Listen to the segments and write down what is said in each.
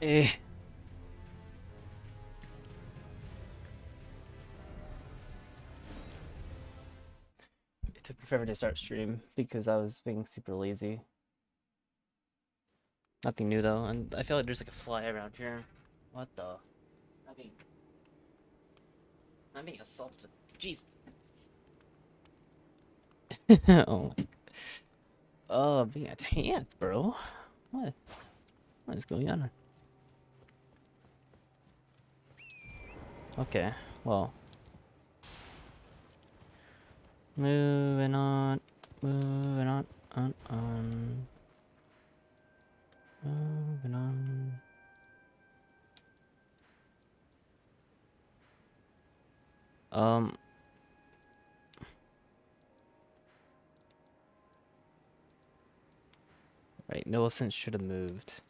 Eh. It took me forever to start stream because I was being super lazy. Nothing new though, and I feel like there's like a fly around here. What the? I'm being, I'm being assaulted. Jeez. Oh my. Oh, I'm being attacked, bro. What? What is going on? Okay, well. Moving on. Moving on. Moving on. Um, right, Millicent should have moved.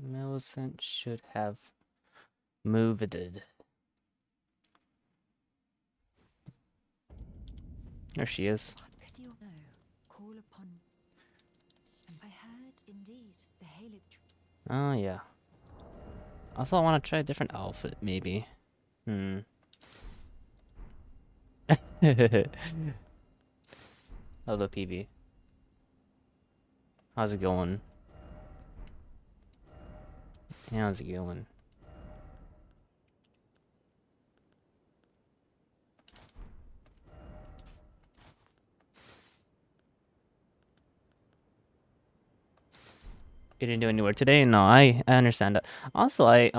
Millicent should have moved. There she is. What could you know? Call upon. I heard indeed the Halid. Oh, yeah. Also, I want to try a different outfit, maybe. Hello, PB. How's it going? How's it going? You didn't do any work today? No, I understand that. Also, I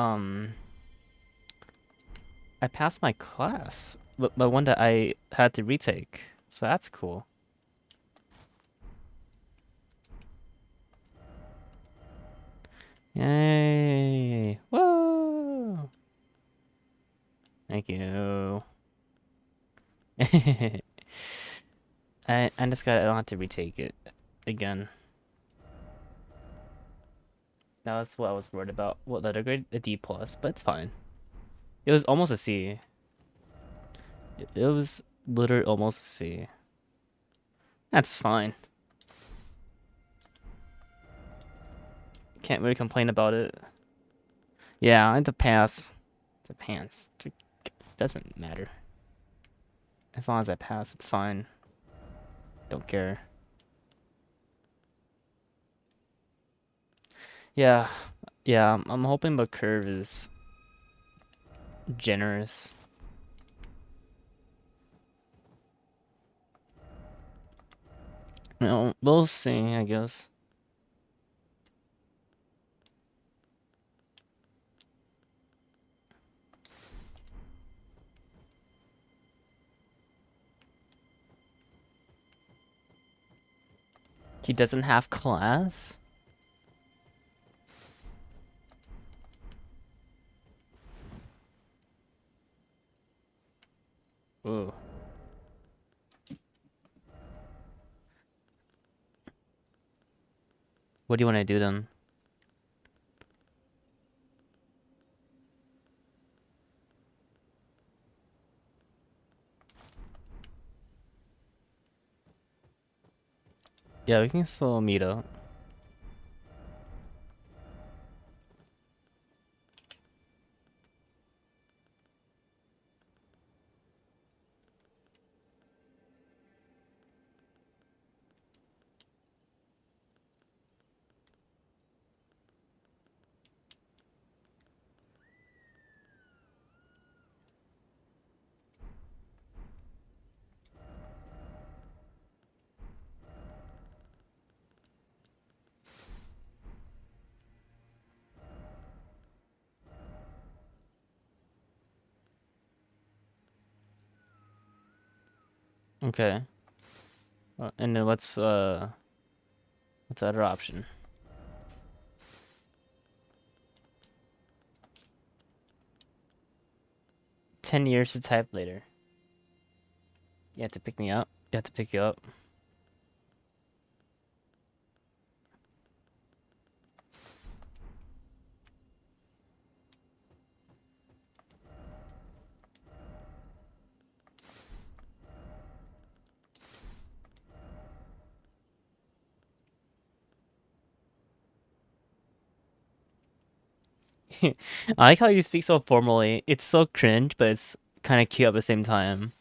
passed my class, but one that I had to retake, so that's cool. Yay! Whoa! Thank you. I just got. I don't have to retake it again. That was what I was worried about. What letter grade? A D plus, but it's fine. It was almost a C. It was literally almost a C. That's fine. Can't really complain about it. Yeah, it's a pass. It's a pass. It doesn't matter. As long as I pass, it's fine. Don't care. Yeah, yeah. I'm hoping the curve is generous. You know, we'll see, I guess. He doesn't have class? Ooh. What do you want to do then? Yeah, we can still meet up. Okay. And then what's the other option? 10 years to type later. You have to pick me up. You have to pick you up. I like how you speak so formally. It's so cringe, but it's kind of cute at the same time.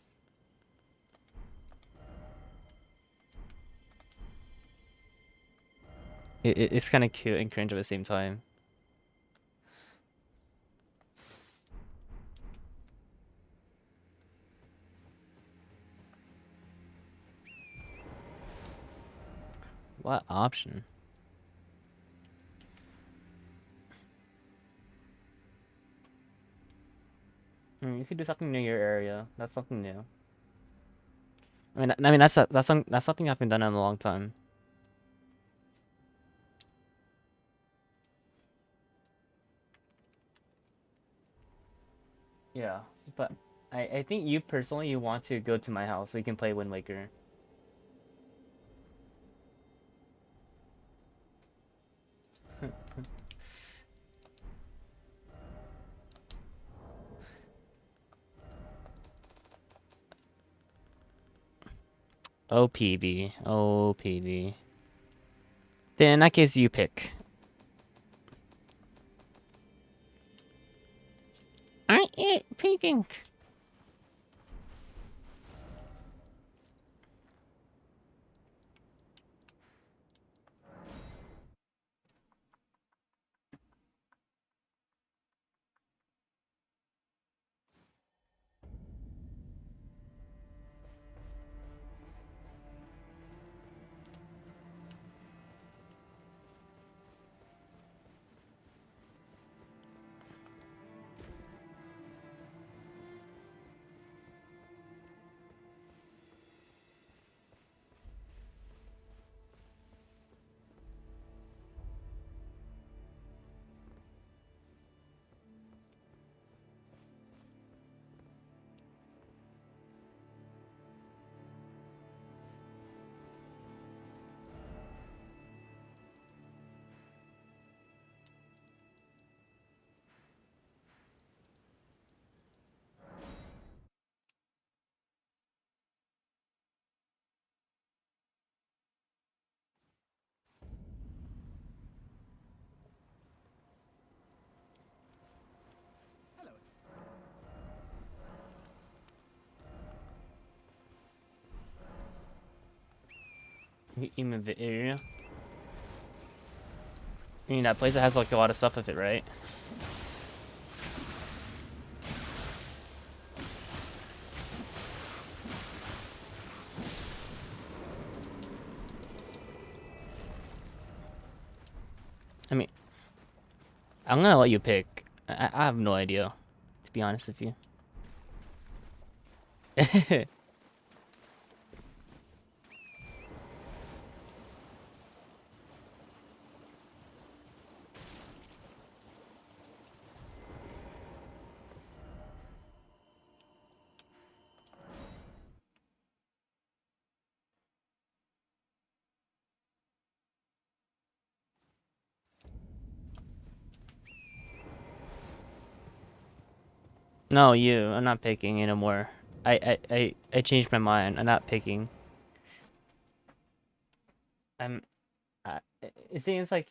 It's kind of cute and cringe at the same time. What option? You could do something near your area. That's something new. I mean that's something I've been done in a long time. Yeah, but I think you personally you want to go to my house so you can play Wind Waker. OPB, OPB. Then in that case, you pick. I ain't picking. You mean the area? I mean that place that has like a lot of stuff with it, right? I mean, I'm gonna let you pick. I have no idea, to be honest with you. No, you. I'm not picking anymore. I changed my mind. I'm not picking. I'm. It seems like.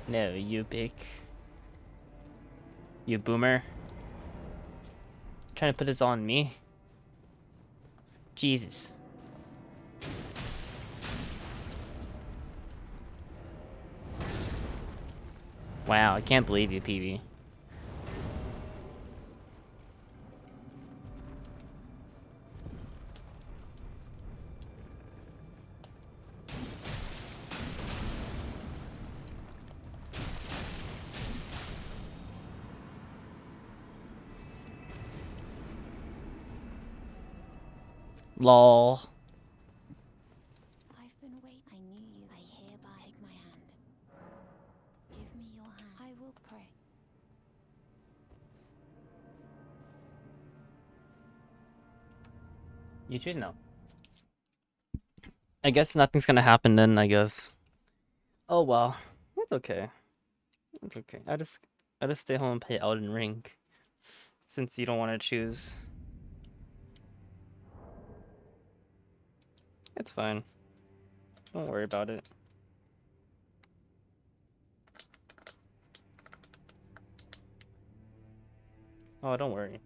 No, you pick. You boomer. Trying to put this on me. Jesus. Wow, I can't believe you, PB. Lol. I've been waiting. I knew you. I hereby take my hand. Give me your hand. I will pray. You should know. I guess nothing's gonna happen then, I guess. Oh well. It's okay. It's okay. I just stay home and play Elden Ring. Since you don't want to choose. It's fine. Don't worry about it. Oh, don't worry.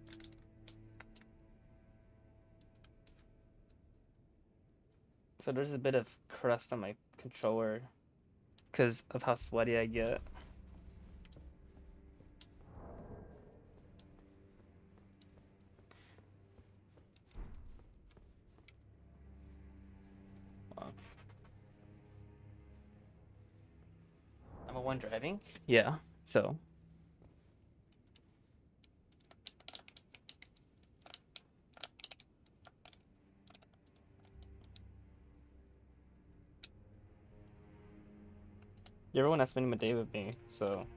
So there's a bit of crust on my controller because of how sweaty I get. Wow. I'm a one driving? Yeah, so. You're the one that's spending my day with me, so.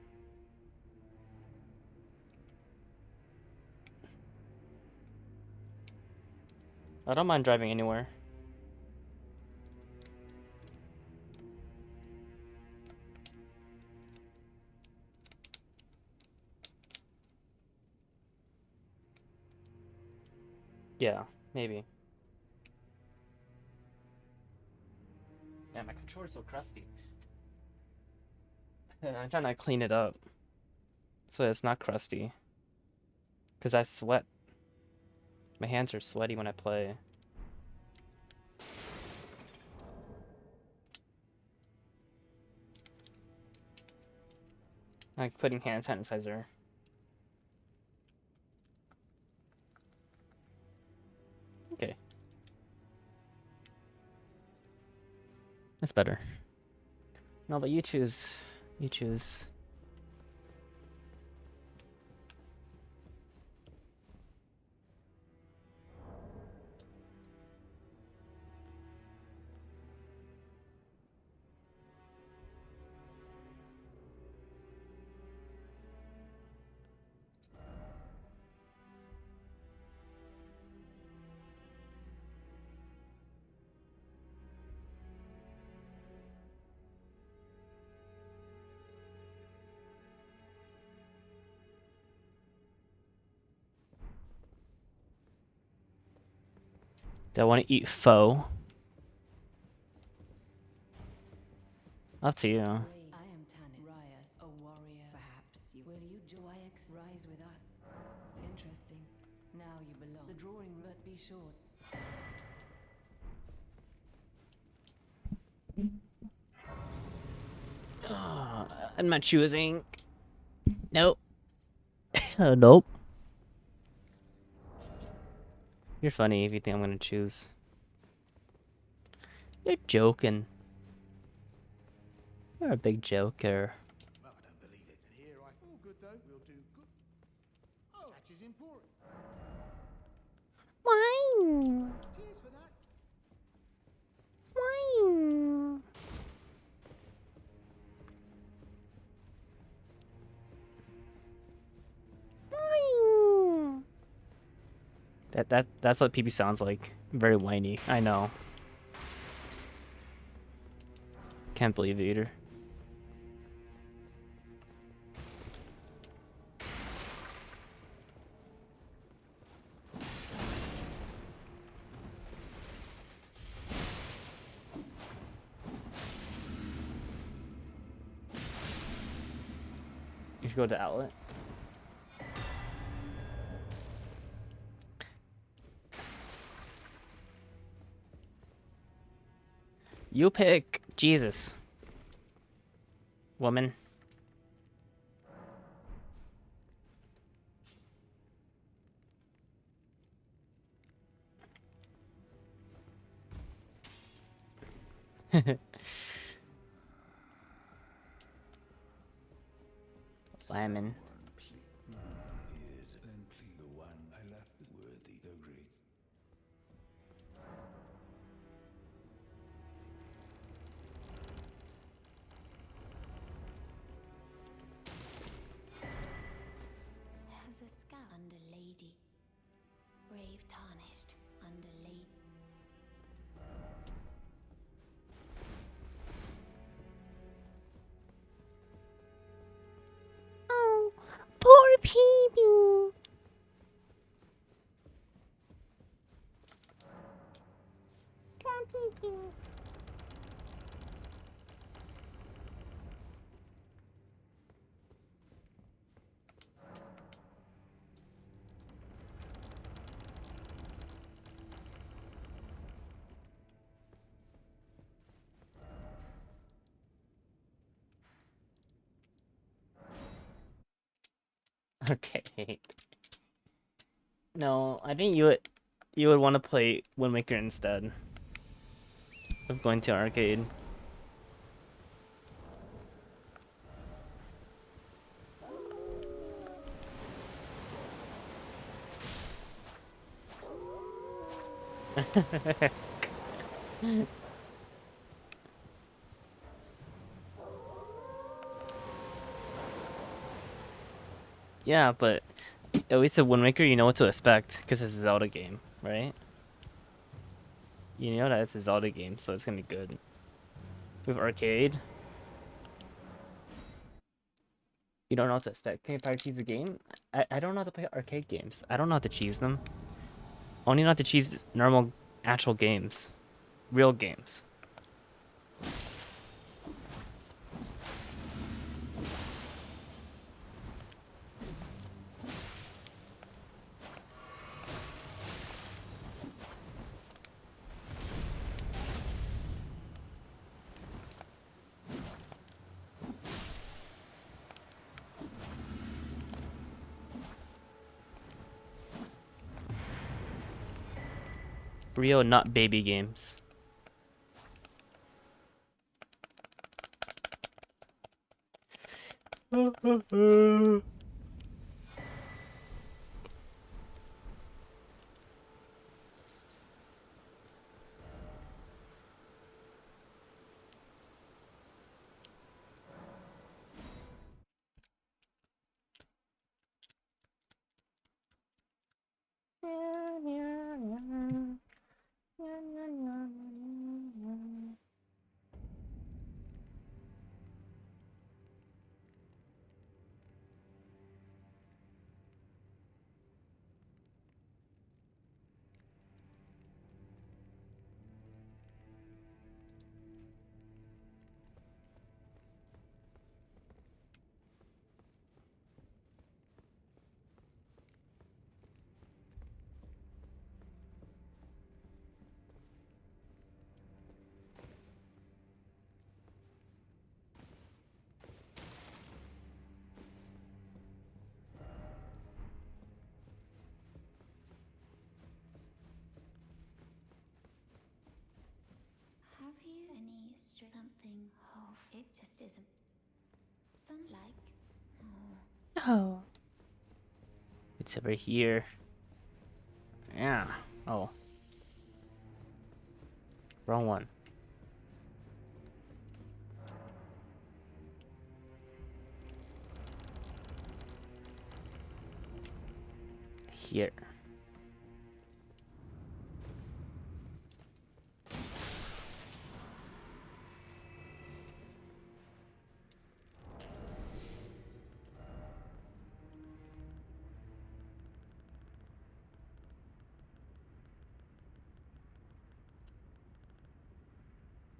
I don't mind driving anywhere. Yeah, maybe. Yeah, my controller's so crusty. I'm trying to clean it up so it's not crusty. Because I sweat. My hands are sweaty when I play. Like putting hand sanitizer. Okay. That's better. No, but you choose. You choose. Do I want to eat pho? Up to you. I am Tanit. Rias, a warrior. Perhaps you will you Joyx rise with us. Interesting. Now you belong. The drawing, but be short. I'm not choosing. Nope. Nope. You're funny if you think I'm gonna choose. You're joking. You're a big joker. Well, I don't believe it. Here, I feel good though. We'll do good. Oh, that is important. Why? Cheers for that. Why? That's what PB sounds like. Very whiny. I know. Can't believe it either. You should go to outlet. You pick. Jesus. Woman. Lemon. Here's the one I left worthy, though great. Has a scout under lady. Brave tarnished under lady. Okay. No, I think you would want to play Wind Waker instead of going to arcade. Yeah, but at least with Wind Waker, you know what to expect because it's a Zelda game, right? You know that it's a Zelda game, so it's gonna be good. With arcade, you don't know what to expect. Can you fire cheese a game? I don't know how to play arcade games. I don't know how to cheese them. Only know how to cheese normal, actual games, real games. Real, not baby games. Have you any something? Oh, it just isn't. Some like. Oh. Oh. It's over here. Yeah. Oh. Wrong one. Here.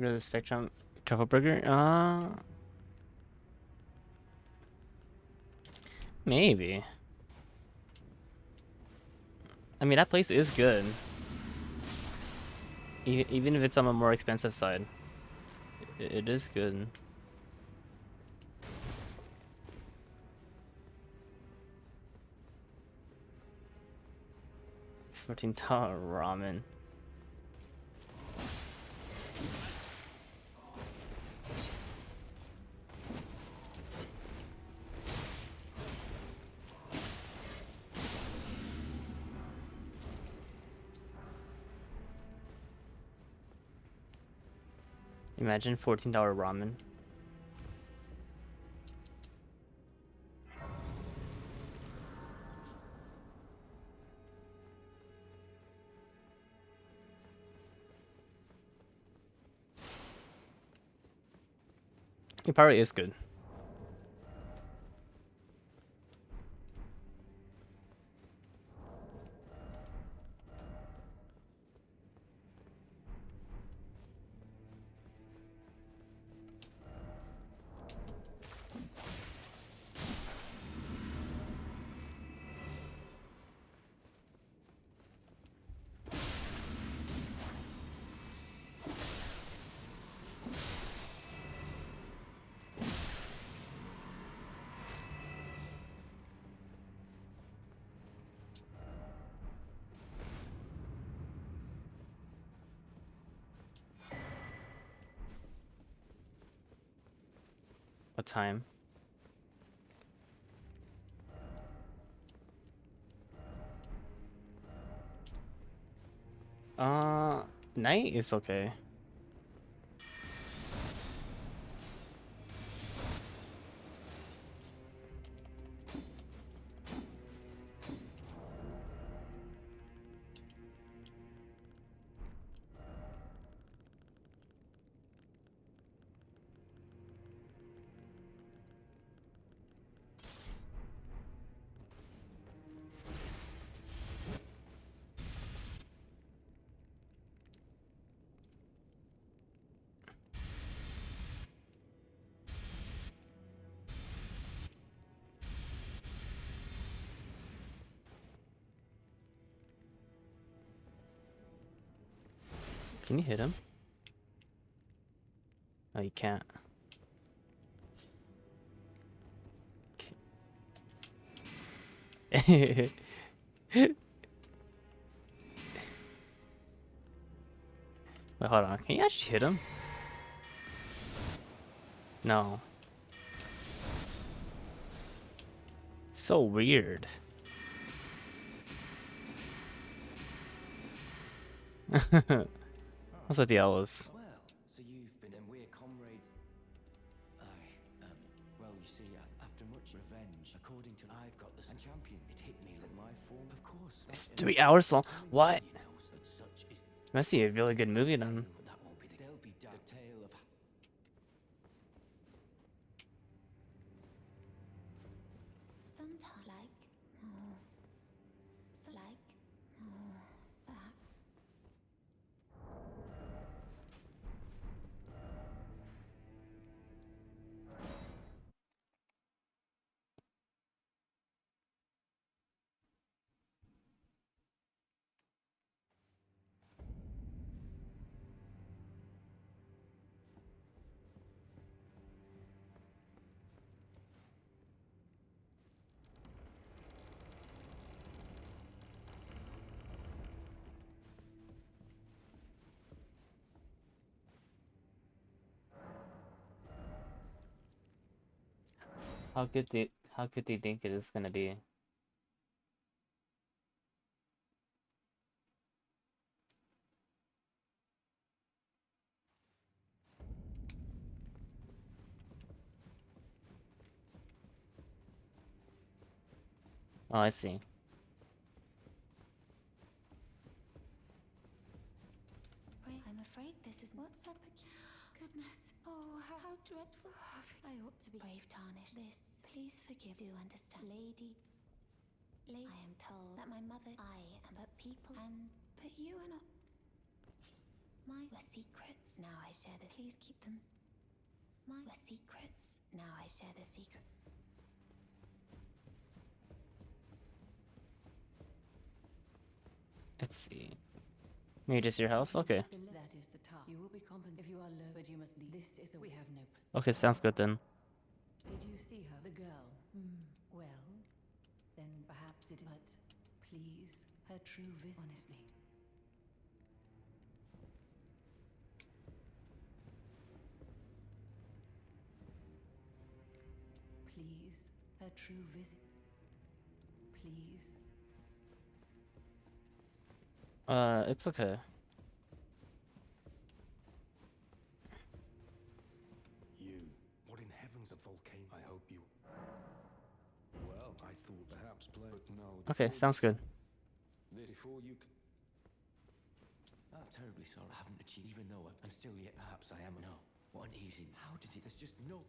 Go to the Spectrum Truffle Burger? Maybe. I mean, that place is good. Even if it's on a more expensive side. It is good. 14 ramen. Imagine $14 ramen. It probably is good. time. Night is okay. Can you hit him? No, you can't. Okay. Wait, hold on. Can you actually hit him? No. So weird. What's with the owls? Well, so you've been and we're comrades. Well, you see, after much revenge, according to I've got the champion, it hit me that my form, of course. It's 3 hours long. What? It must be a really good movie then. That won't be there'll be the tale of Sometimes like, oh, so like, oh, that. How good do you think it is gonna be? Oh, I see. I'm afraid this is what's up. Goodness. Oh, how dreadful. I ought to be brave, tarnish. This, please forgive. Do understand, lady. I am told that my mother, I am but people, and but you are not. My were secrets. Now I share the. Please keep them. My were secrets. Now I share the secret. Let's see. Maybe just your house? Okay. That is the task. You will be compensated if you are low, but you must leave. This is a we have no. Okay, sounds good then. Did you see her? The girl. Well, then perhaps it. But please, her true vision. Honestly. Please, her true visit. Please. It's okay. You. What in heaven's a volcano? I hope you. Well, I thought perhaps play. But no. Okay, sounds good. this before you could. I'm terribly sorry. I haven't achieved, even though I'm still yet. Perhaps I am. No. What an easy. How did it? There's just no.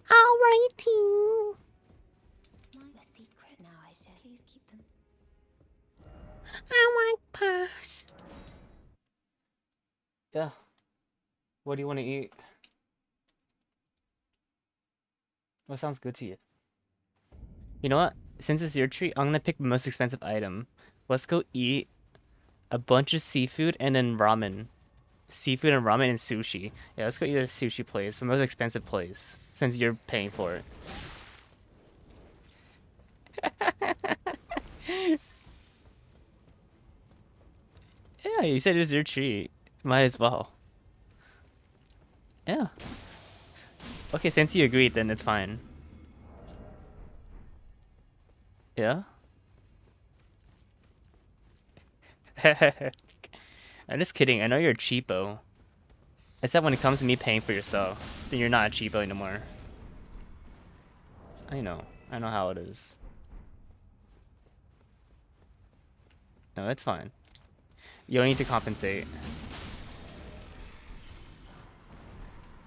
Alrighty. My were secret. Now I share. Please keep them. I like purse. Yeah. What do you want to eat? What sounds good to you? You know what? Since it's your treat, I'm gonna pick the most expensive item. Let's go eat a bunch of seafood and then ramen. Seafood and ramen and sushi. Yeah, let's go eat at a sushi place, the most expensive place, since you're paying for it. Yeah, you said it was your treat. Might as well. Yeah. Okay, since you agreed, then it's fine. Yeah? I'm just kidding. I know you're a cheapo. Except when it comes to me paying for your stuff, then you're not a cheapo anymore. I know. I know how it is. No, it's fine. You don't need to compensate.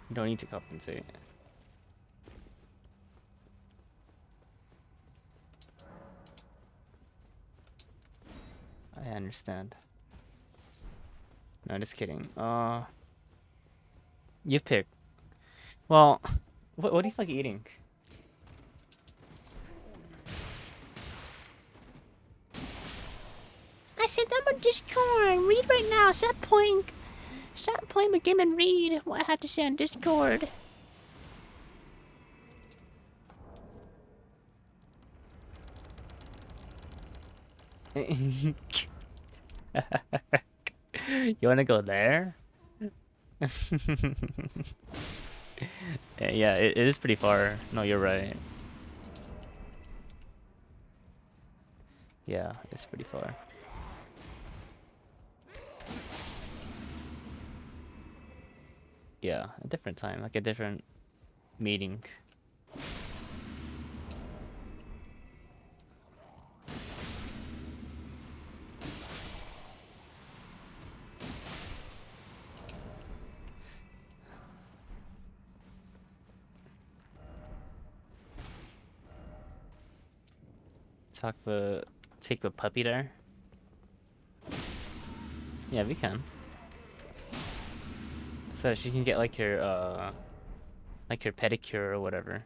You don't need to compensate. I understand. No, just kidding. You pick. Well, what are you fucking eating? I said I'm on Discord. Read right now. Stop playing the game and read what I had to say on Discord. You wanna go there? Yeah, it is pretty far. No, you're right. Yeah, it's pretty far. Yeah, a different time, like a different meeting. Take the puppy there. Yeah, we can. So she can get like your pedicure or whatever.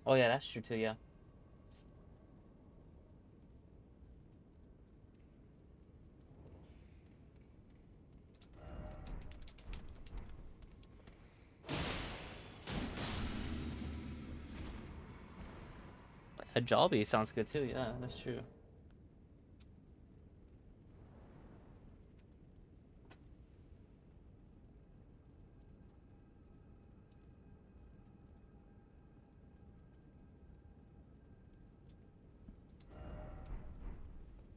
Oh yeah, that's true too. Yeah. A Jolby sounds good too. Yeah, that's true.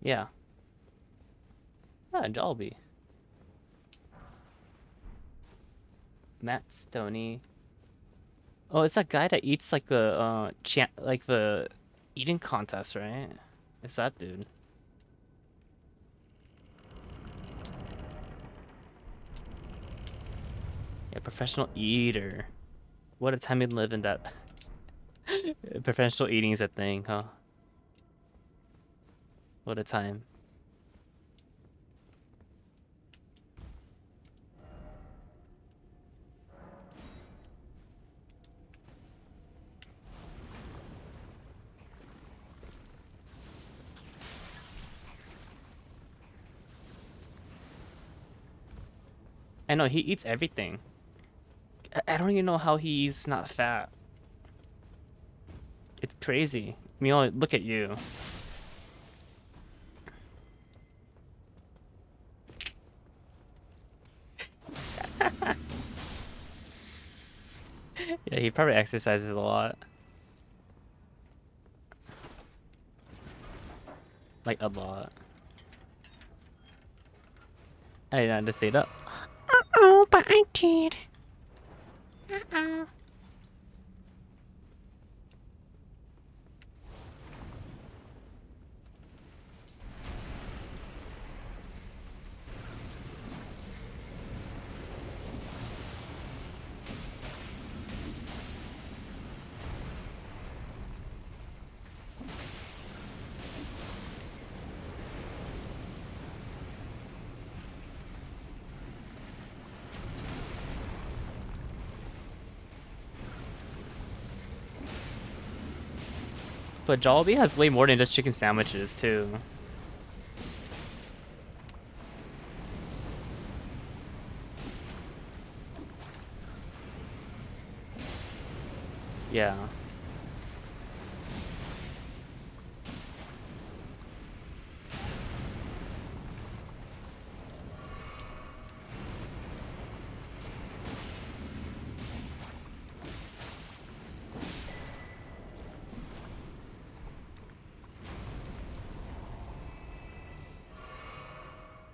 Yeah. Yeah, Jolby. Matt Stoney. Oh, it's that guy that eats like like the eating contest, right? It's that dude. Yeah, professional eater. What a time we live in that. Professional eating is a thing, huh? What a time. I know he eats everything. I don't even know how he's not fat. It's crazy. Look at you. Yeah, he probably exercises a lot. Like a lot. I didn't have to say that. Uh-oh, but I did. Uh-oh. But Jollibee has way more than just chicken sandwiches too. Yeah.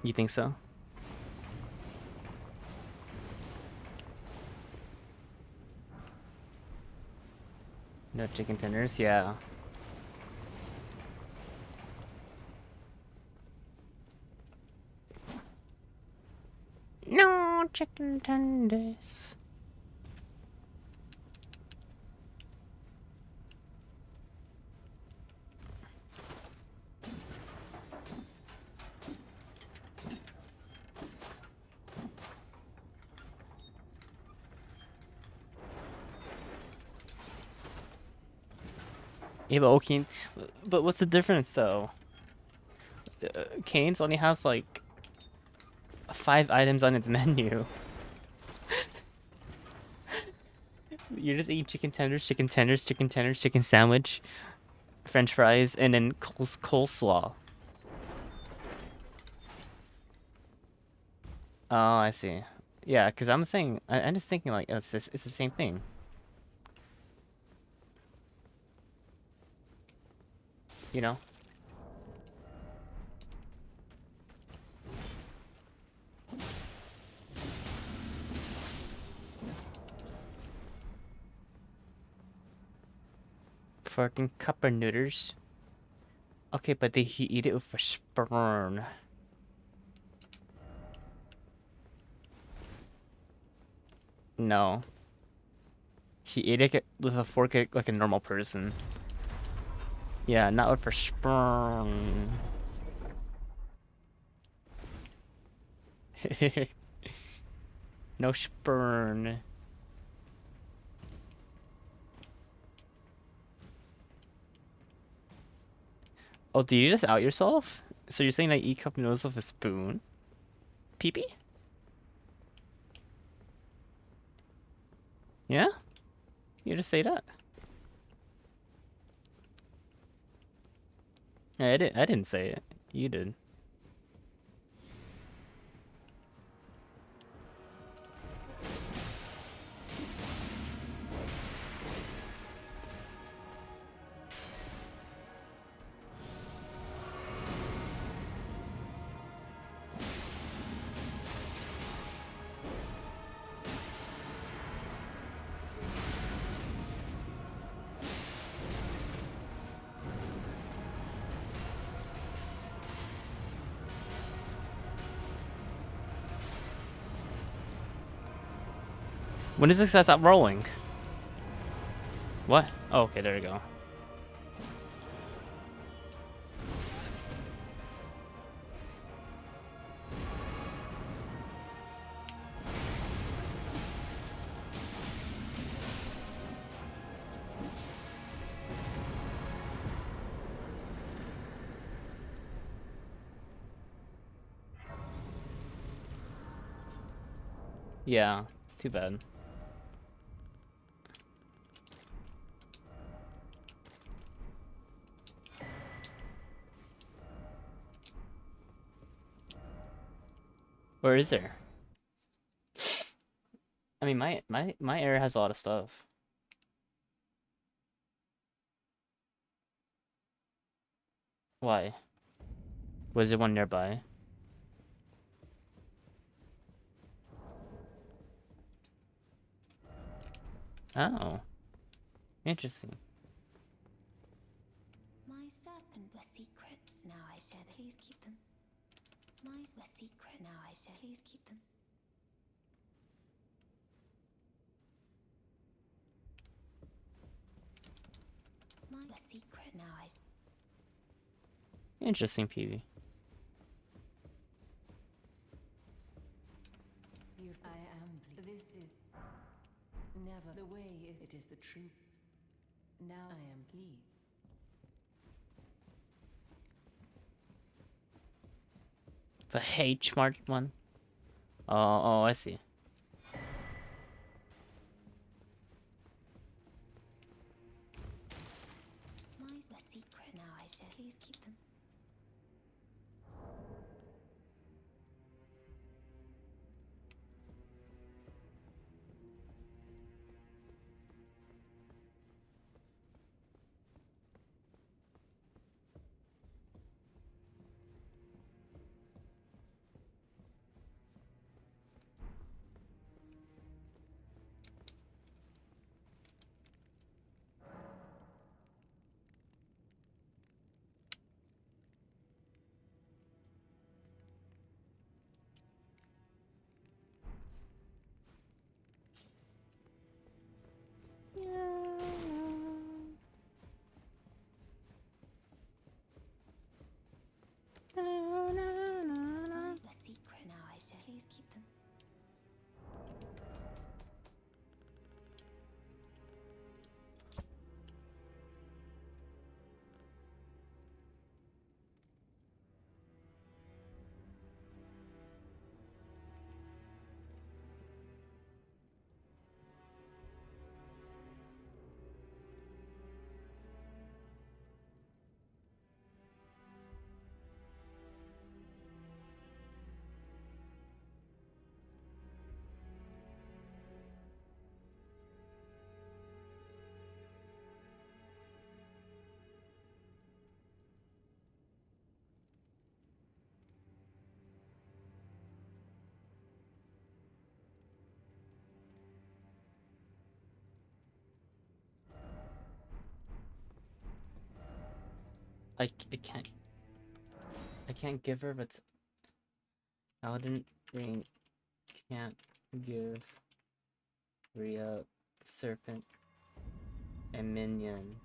You think so? No chicken tenders? Yeah. No chicken tenders. Yeah, but okay. But what's the difference though? Cane's only has like 5 items on its menu. You're just eating chicken tenders, chicken tenders, chicken tenders, chicken sandwich, French fries, and then coleslaw. Oh, I see. Yeah, because I'm saying, I'm just thinking like it's the same thing. You know? Fucking cuppa noodles. Okay, but did he eat it with a spoon? No. He ate it with a fork like a normal person. Yeah, not with a spoon. No spoon. Oh, did you just out yourself? So you're saying I eat cup noodles with a spoon? Pee-pee? Yeah? You just say that. Yeah, I didn't say it. You did. When does this stop rolling? What? Oh, okay, there we go. Yeah, too bad. Or is there? I mean, my area has a lot of stuff. Why? Was there one nearby? Oh, interesting. My serpent were secrets. Now I share them. Please keep them. My were secret. Now I share. Please keep them. My were secret. Now I. Interesting, PV. I am pleased. This is never the way is. It is the truth. Now I am pleased. The H mark one. Oh, I see. Mine's a secret now. I shall please keep them. Mine's a secret now. I shall please keep them. I can't give her, but Elden Ring can't give Rhea Serpent and Minion.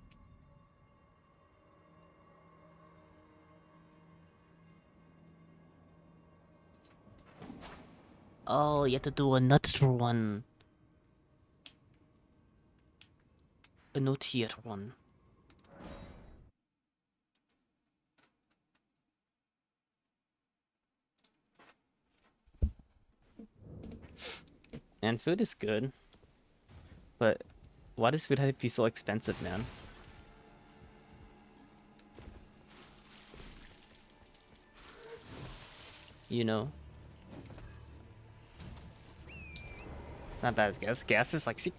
Oh, you have to do another one. A tier one. And food is good. But why does food have to be so expensive, man? You know? It's not bad as gas. Gas is like $6.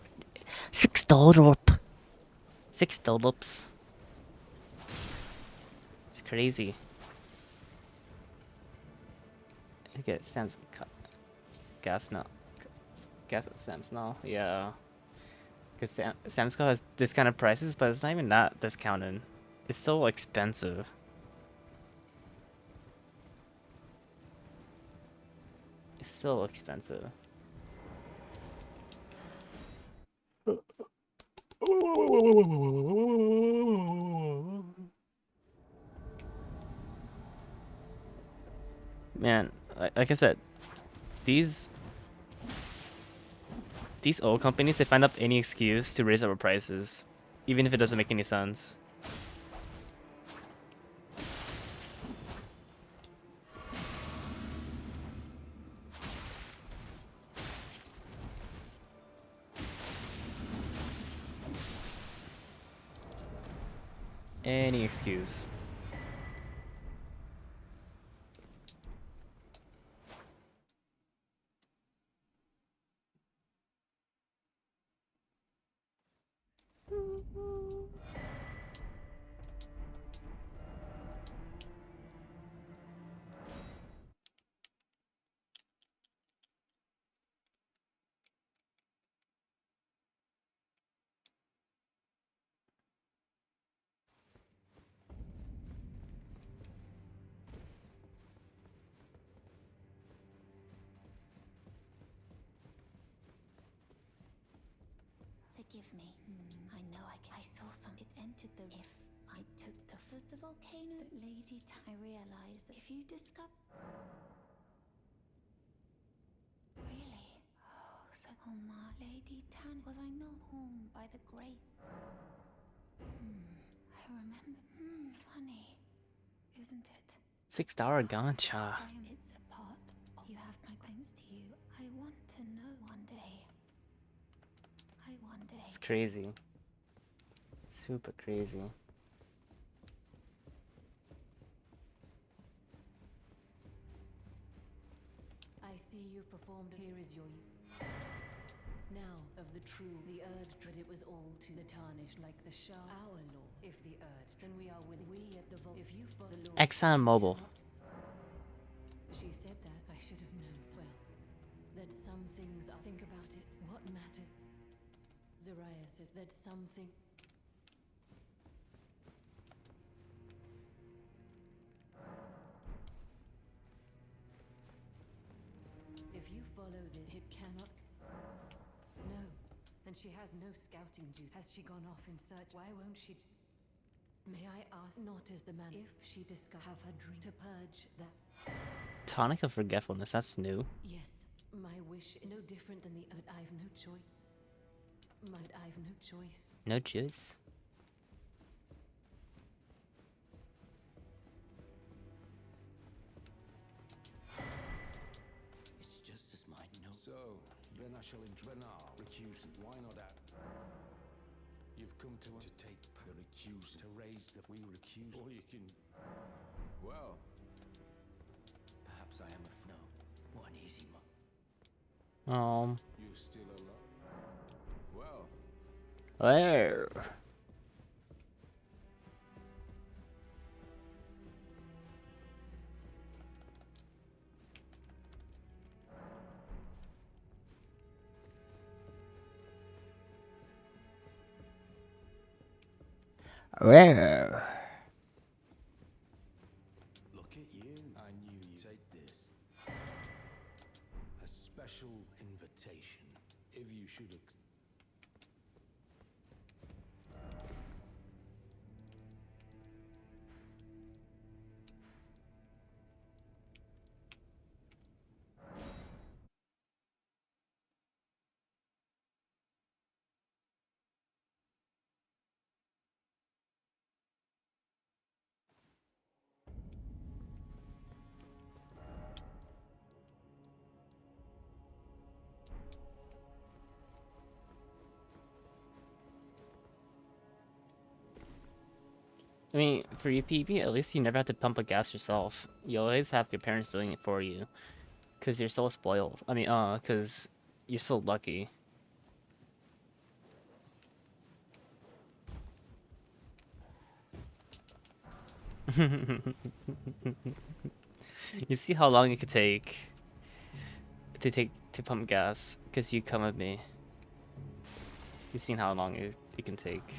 $6. It's crazy. I get Sam's gas now. Gas at Sam's now. Yeah. Because Sam's Club has discounted prices, but it's not even that discounted. It's still expensive. It's still expensive. Man, like I said, these oil companies, they find up any excuse to raise our prices, even if it doesn't make any sense. Any excuse. Forgive me. I know I saw something. It entered the. If I took the was the volcano, Lady. I realized that if you discover. Really? Oh, so my Lady Tan was I not home by the great. I remember. Funny, isn't it? $6 gacha. It's a It's crazy. Super crazy. I see you've performed. Here is your. Now, of the true, the Erd dread it was all to the tarnished like the Shah. Our law. If the Erd, then we are willing. We at the vault. If you follow the law. Exxon Mobil. She said that. I should have known. Well, that some things I think about it. What matters? Zariah says that something. If you follow this, it cannot. No, and she has no scouting duty. Has she gone off in search? Why won't she? May I ask? Not as the man. If she have her dream to purge that. Tonic of Forgetfulness, that's new. Yes, my wish no different than the. But I've no choice. I've no choice. No juice. It's just as mine, no. So, then I shall recuse. Why not that? You've come to take the recuse, to raise the we recuse, or you can. Well, Perhaps I am no. What an easy mo. you're still alive. Well, Where? Where? look at you. I knew you'd take this. A special invitation. If you should. I mean, for you PP, at least you never have to pump a gas yourself. You always have your parents doing it for you. Because you're so spoiled. I mean, because you're so lucky. You see how long it could take to pump gas because you come with me. You've seen how long it can take.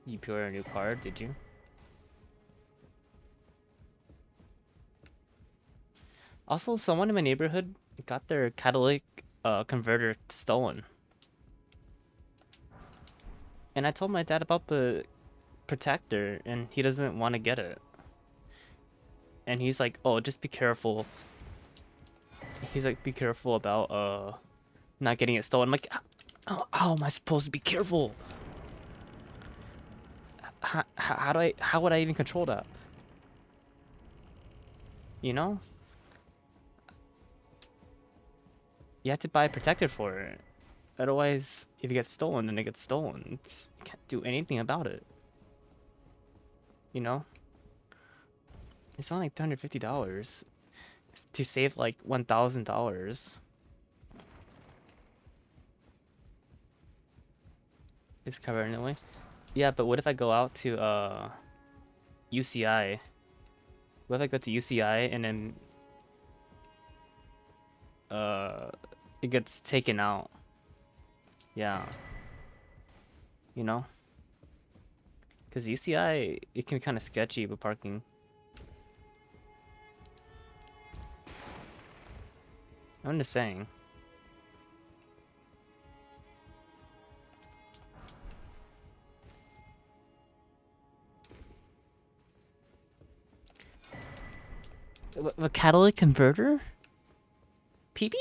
You pure a new car, did you? Also, someone in my neighborhood got their catalytic converter stolen. And I told my dad about the protector, and he doesn't want to get it. And he's like, oh, just be careful. He's like, be careful about not getting it stolen. I'm like, how am I supposed to be careful? How would I even control that? You know? You have to buy a protector for it. Otherwise, if it gets stolen, then it gets stolen. You can't do anything about it. You know? It's only like $250 to save like $1,000. It's covered anyway. Yeah, but what if I go out to UCI? What if I go to UCI and then it gets taken out? Yeah. You know? Because UCI, it can be kind of sketchy with parking. I'm just saying. A catalytic converter? PB?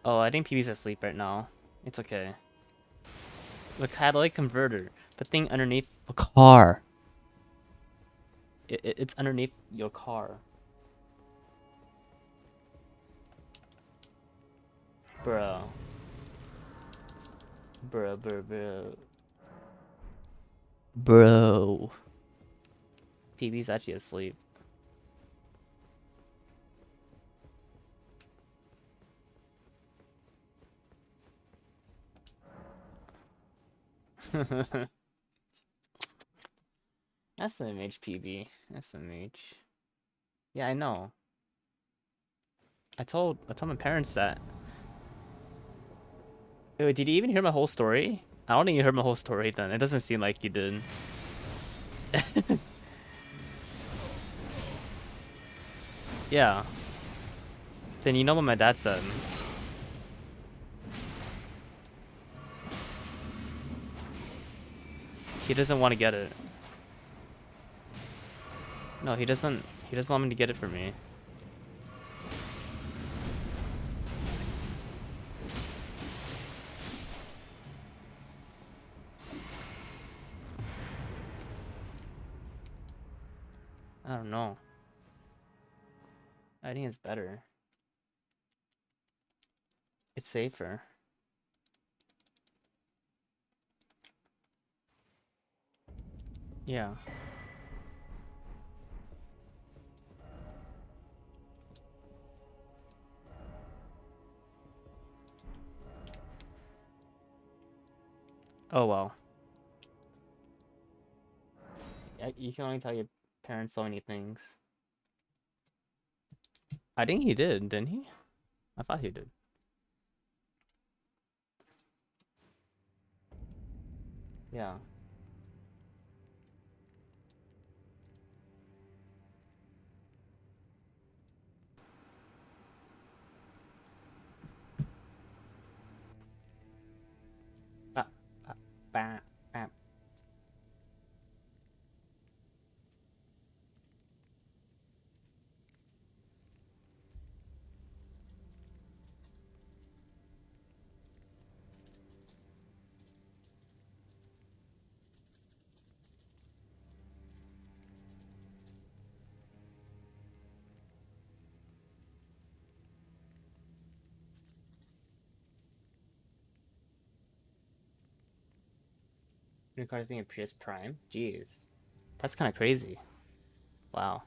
Oh, I think PB's asleep right now. It's okay. The catalytic converter. The thing underneath a car. It's underneath your car. Bro. Bro, bro, bro. Bro. PB's actually asleep. SMH PB. SMH. Yeah, I know. I told my parents that. Wait, did you even hear my whole story? I don't think you heard my whole story then. It doesn't seem like you did. Yeah. Then you know what my dad said. He doesn't want to get it. No, he doesn't. He doesn't want me to get it for me. I don't know. I think it's better. It's safer. Yeah. Oh well. You can only tell your parents so many things. I think he did, didn't he? I thought he did. Yeah. Ah, ah, bah, ah. New cars being a Prius Prime? Jeez. That's kind of crazy. Wow.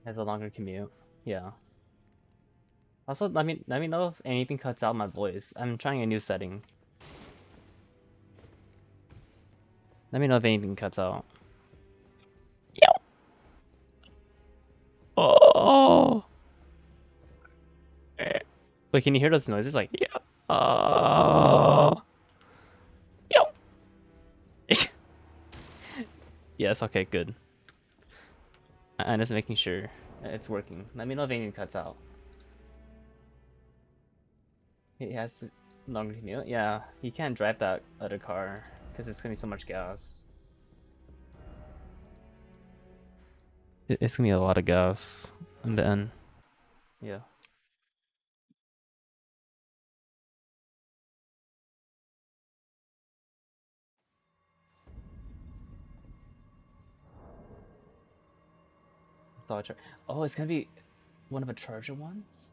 Has a longer commute. Yeah. Also, let me know if anything cuts out my voice. I'm trying a new setting. Let me know if anything cuts out. Yo. Oh. Wait, can you hear those noises? Like, yeah. Oh. Yo. Yes. Okay. Good. I'm just making sure it's working. Let me know if anything cuts out. He has a longer commute. Yeah. You can't drive that other car because it's gonna be so much gas. It's gonna be a lot of gas in the end. Yeah. It's all oh, it's gonna be one of the charger ones?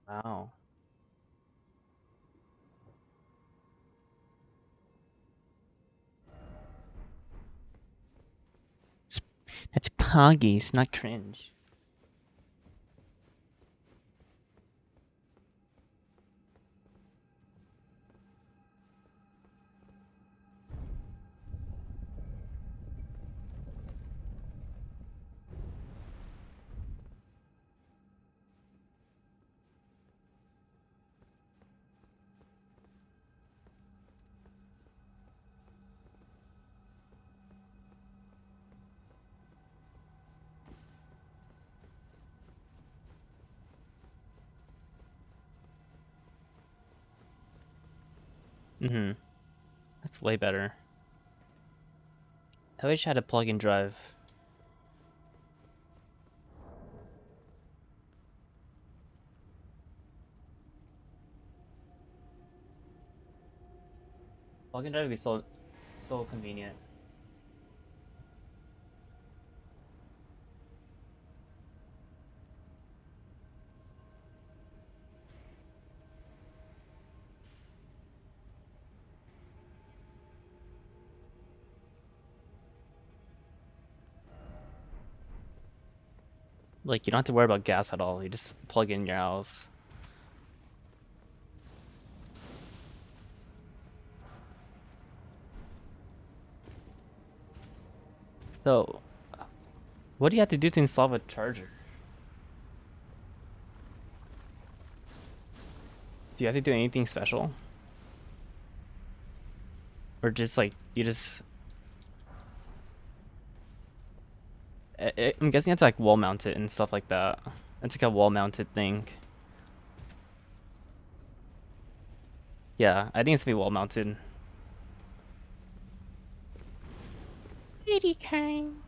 Wow. That's Poggies, not cringe. Mm-hmm. That's way better. I wish I had a plug-in drive. Plug-in drive would be so convenient. Like you don't have to worry about gas at all. You just plug in your house. So, what do you have to do to install a charger? Do you have to do anything special? Or just like you just I'm guessing it's like wall mounted and stuff like that. It's like a wall mounted thing. Yeah, I think it's gonna be wall mounted. Kitty Kang.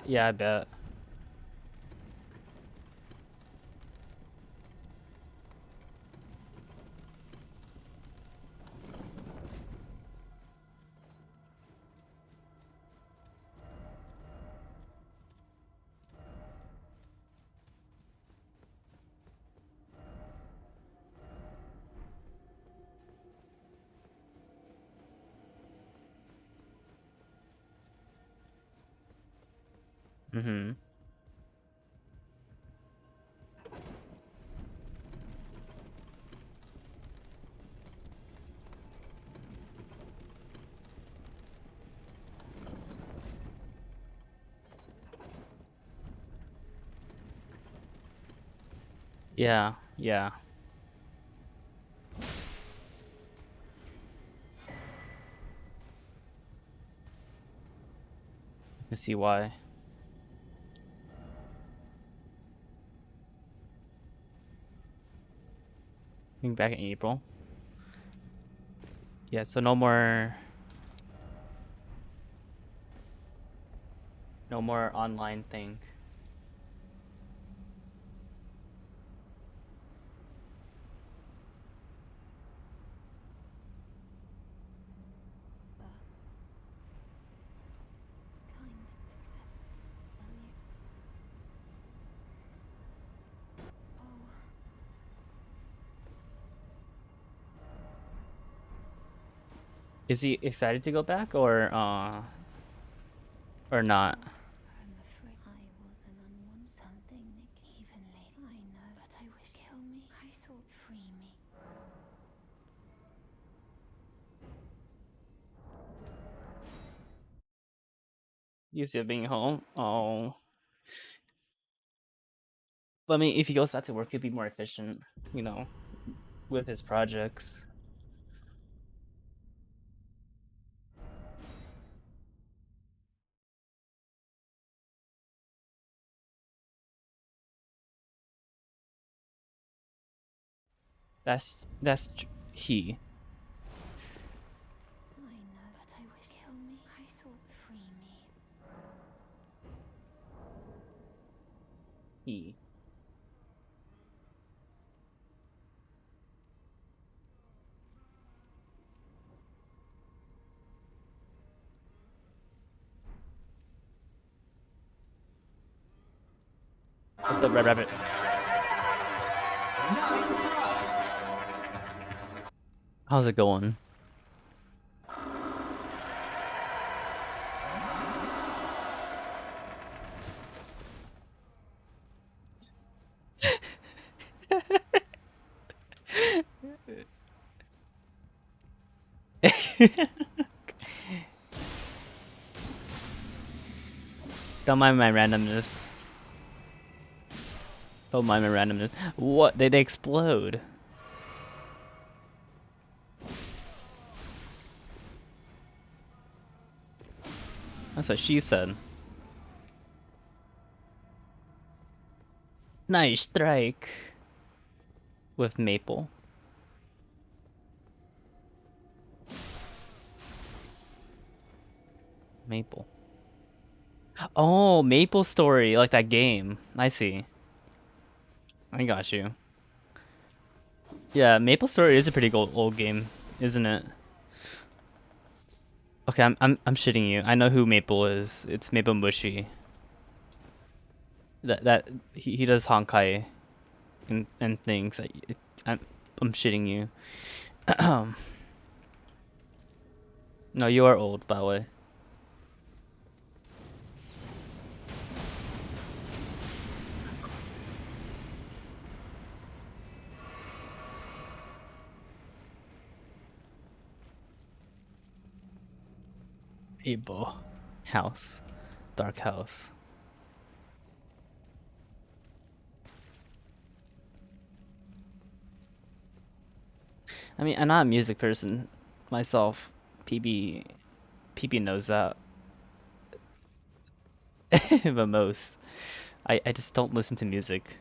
Yeah, I bet. Mm-hmm. Yeah, yeah. I see why. Being back in April. Yeah, so no more online thing. Kind, accept, value. Oh, Is he excited to go back or not? I'm afraid I was an unwanted something, Nick. Even late, I know, but I wish kill me. I thought free me. Used to being home. Oh. But I mean, if he goes back to work, he'd be more efficient, you know, with his projects. He. I know, but I wish kill me. I thought free me. He. What's up, Red Rabbit? How's it going? Don't mind my randomness. Don't mind my randomness. What? They explode. That's what she said. Nice strike. With Maple. Maple. Oh, Maple Story, like that game. I see. I got you. Yeah, Maple Story is a pretty old game, isn't it? Okay, I'm shitting you. I know who Maple is. It's Maple Mushi. That he does Honkai and things. I'm shitting you. No, you are old, by the way. Abo. House. Dark House. I mean, I'm not a music person myself. PB knows that. But most. I just don't listen to music.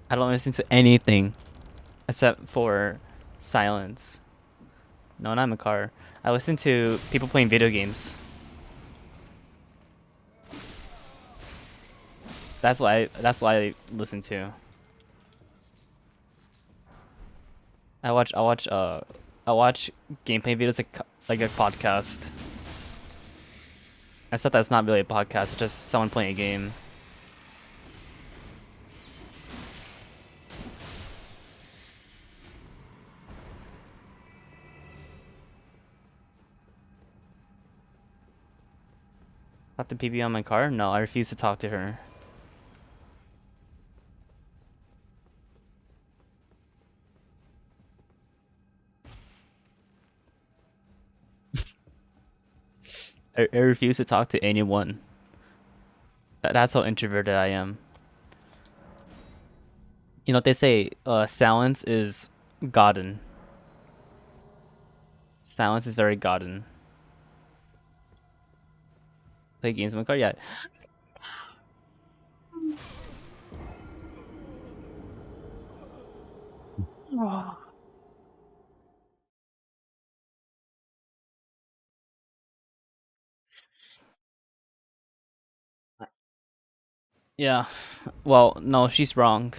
I don't listen to anything except for silence. No, not in the car. I listen to people playing video games. That's why I listen to. I watch gameplay videos like a podcast. Except that's not really a podcast, it's just someone playing a game. Talk to PB on my car? No, I refuse to talk to her. I refuse to talk to anyone. That's how introverted I am. You know what they say? Silence is godden. Silence is very godden. Play games in my car? Yeah. Yeah. Well, no, she's wrong.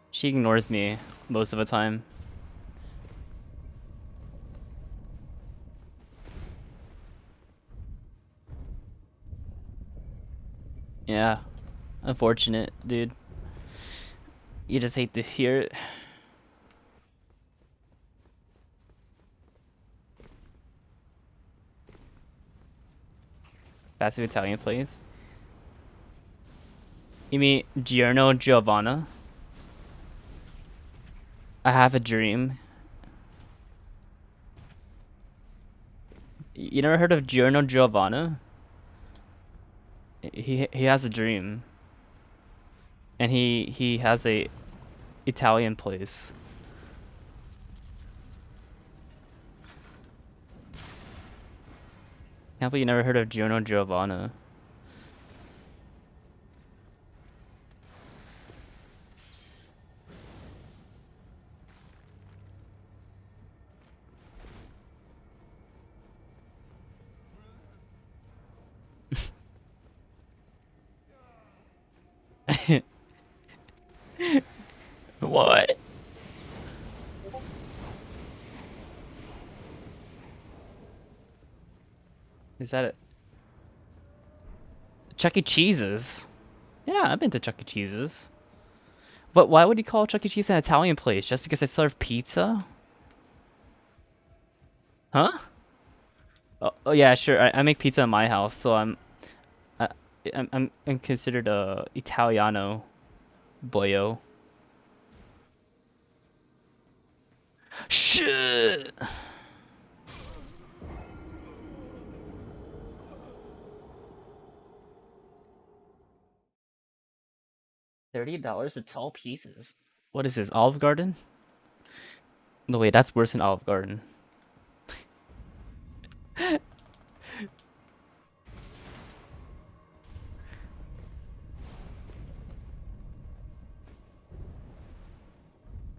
She ignores me most of the time. Yeah. Unfortunate, dude. You just hate to hear it. Passive Italian plays. You mean Giorno Giovanna? I have a dream. You never heard of Giorno Giovanna? He has a dream, and he has a Italian place. Can't believe you never heard of Giorno Giovanna. What? Is that it? Chuck E. Cheese's. Yeah, I've been to Chuck E. Cheese's. But why would you call Chuck E. Cheese an Italian place? Just because they serve pizza? Huh? Oh yeah, sure. I make pizza in my house, so I, I'm considered a Italiano boyo. Shit. $30 for 12 pieces. What is this? Olive Garden? No, wait, that's worse than Olive Garden.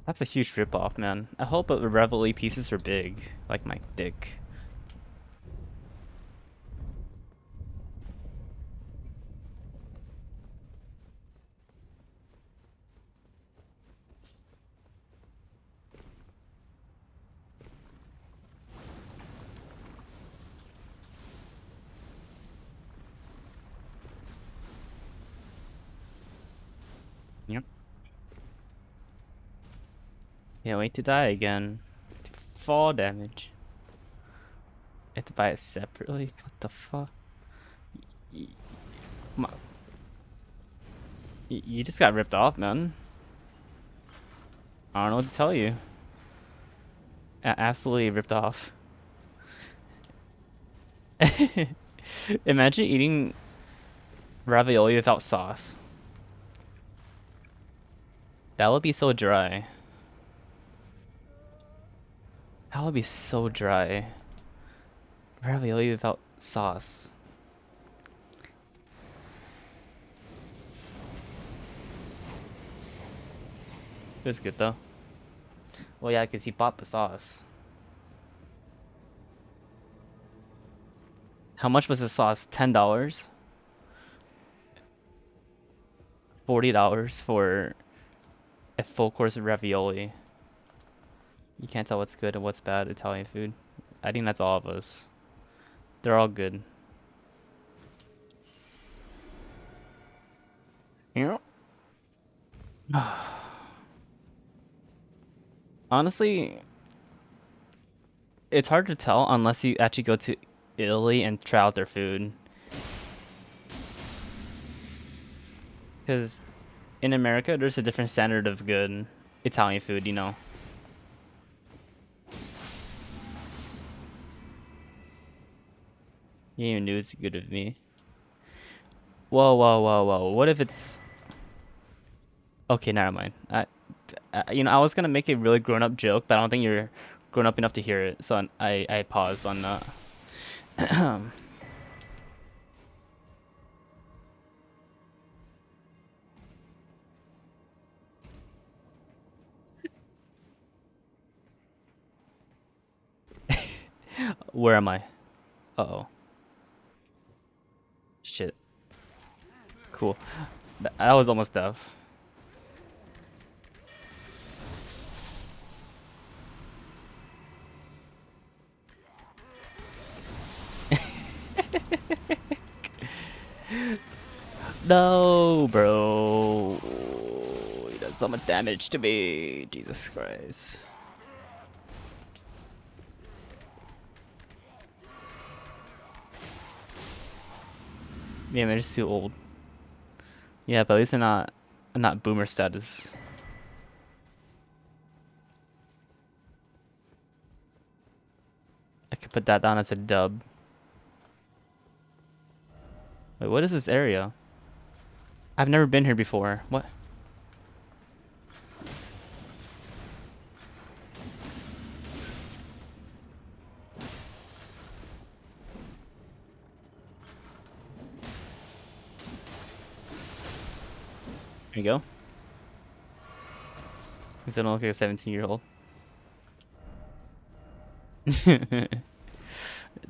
That's a huge ripoff, man. I hope the Reveille pieces are big, like my dick. Yep. Can't wait to die again. Fall damage. I have to buy it separately? What the fuck? Y- my- you just got ripped off, man. I don't know what to tell you. Absolutely ripped off. Imagine eating ravioli without sauce. That would be so dry. That would be so dry. Ravioli without sauce. It was good though. Well, yeah, because he bought the sauce. How much was the sauce? $10? $40 for a full course of ravioli. You can't tell what's good and what's bad Italian food. I think that's all of us. They're all good. Yeah. Honestly, it's hard to tell unless you actually go to Italy and try out their food. Because in America, there's a different standard of good Italian food, you know. You even knew it's good of me. Whoa, whoa, whoa, whoa. What if it's... Okay, never mind. I was gonna make a really grown-up joke, but I don't think you're grown up enough to hear it, so I pause on that. Where am I? Uh-oh. Shit. Cool. I was almost deaf. No, bro. He does so much damage to me. Jesus Christ. Yeah, man, just too old. Yeah, but at least I'm not boomer status. I could put that down as a dub. Wait, what is this area? I've never been here before. What? There you go. Because I don't look like a 17-year-old.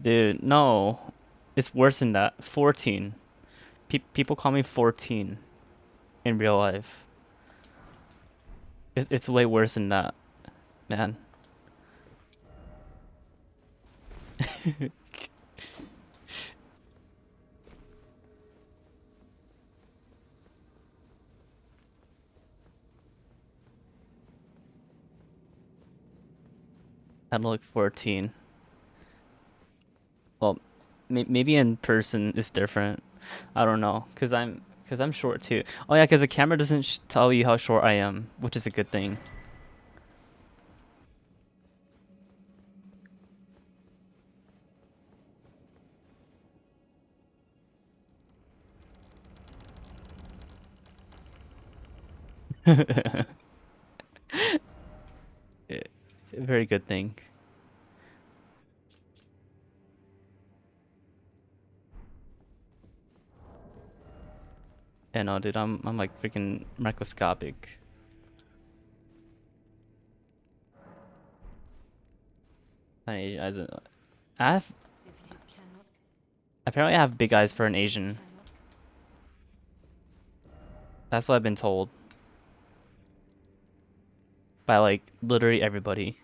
Dude, no. It's worse than that. 14. People call me 14 in real life. It's way worse than that, man. I look 14. Well, maybe in person is different. I don't know, cause I'm short too. Oh yeah, cause the camera doesn't tell you how short I am, which is a good thing. Eh, Very good thing. And no, dude, I'm like freaking microscopic. As I have If you cannot, apparently I have big eyes for an if it Asian. cannot, That's what I've been told by like literally everybody.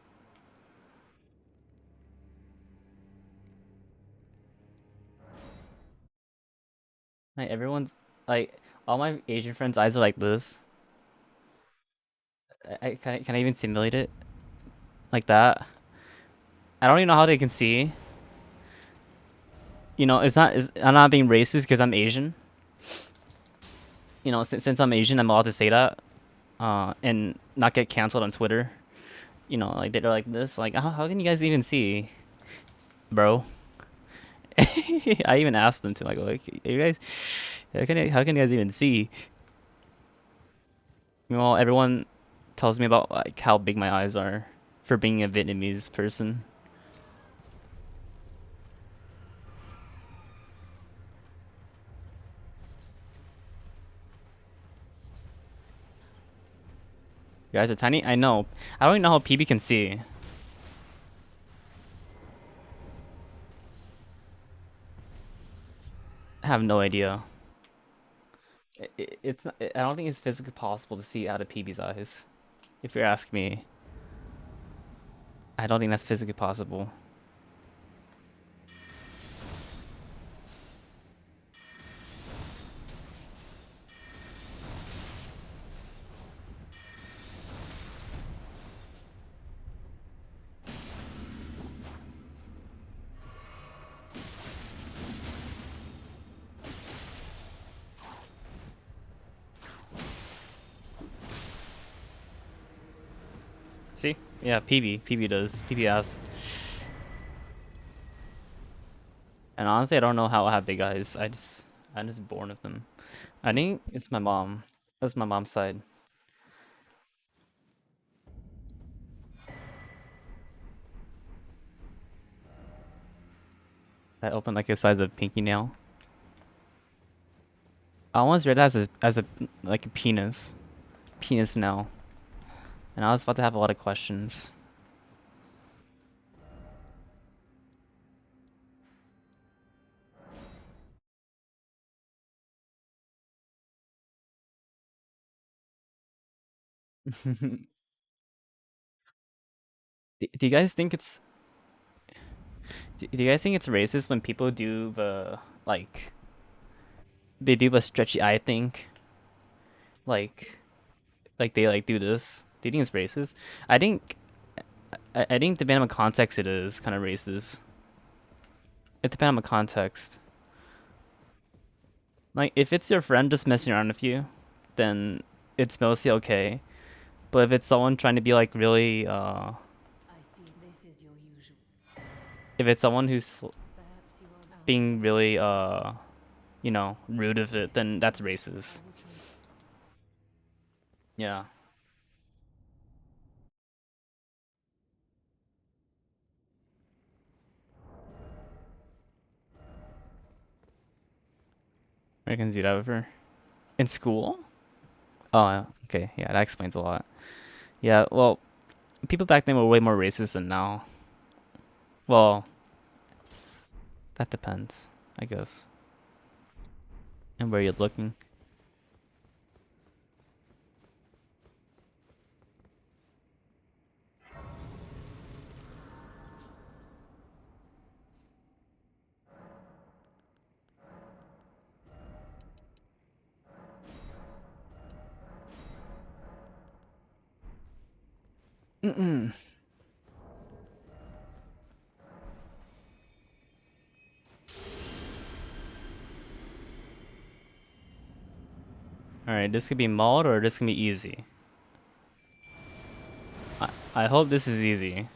Like everyone's like all my Asian friends' eyes are like this. Can I even simulate it like that? I don't even know how they can see. I'm not being racist because I'm Asian. Since I'm Asian, I'm allowed to say that, and not get canceled on Twitter. Like they're like this, like how can you guys even see, bro? I even asked them to like you guys, how can you guys even see? Meanwhile, everyone tells me about like how big my eyes are for being a Vietnamese person. Your eyes are tiny. I know. I don't even know how PB can see. I have no idea. It's not, I don't think it's physically possible to see out of PB's eyes. If you ask me, I don't think that's physically possible. See? Yeah, PB. PB does. PB asks. And honestly, I don't know how I have big eyes. I'm just born with them. I think it's my mom. That's my mom's side. I open like a size of pinky nail. I almost read that as a like a penis nail, and I was about to have a lot of questions. Do you guys think do you guys think it's racist when people do the like they do the stretchy eye thing, like they like do this? Do you think it's racist? I think I think depending on context, it is kind of racist. It depends on the context. Like if it's your friend just messing around with you, then it's mostly okay. But if it's someone trying to be like really, I see this is your usual. if it's someone who's Perhaps you are out. being really, rude of it, then that's I racist. will trust. Yeah. Americans do that with her. In school? Oh, yeah, okay. Yeah, that explains a lot. Yeah, well, people back then were way more racist than now. Well, that depends, I guess. And where you're looking. Mm-mm. Alright, this could be mod or this can be easy. I hope this is easy.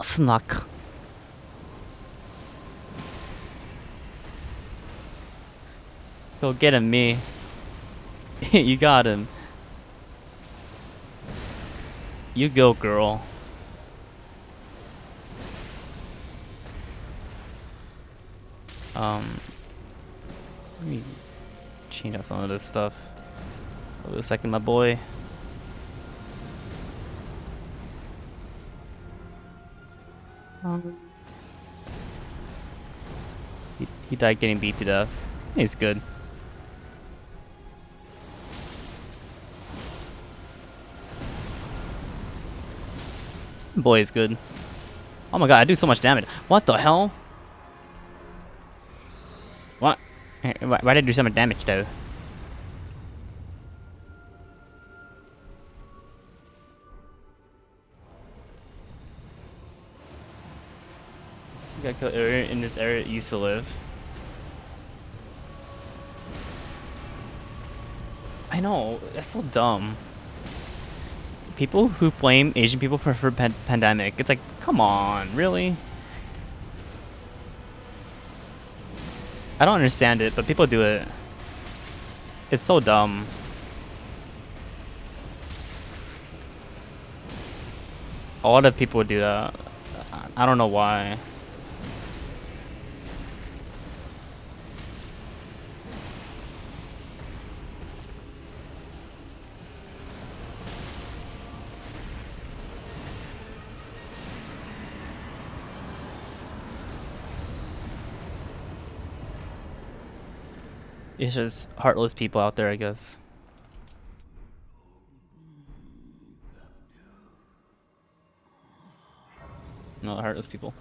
Snuck. Go get him, me. You got him. You go, girl. Let me change out some of this stuff. Wait a second, my boy. He died getting beat to death. He's good. Boy is good. Oh my god, I do so much damage. What the hell? What? Why did I do so much damage though? You gotta kill area in this area it used to live. I know, that's so dumb. People who blame Asian people for pandemic, it's like, come on, really? I don't understand it, but people do it. It's so dumb. A lot of people do that. I don't know why. It's just heartless people out there, I guess. No, heartless people.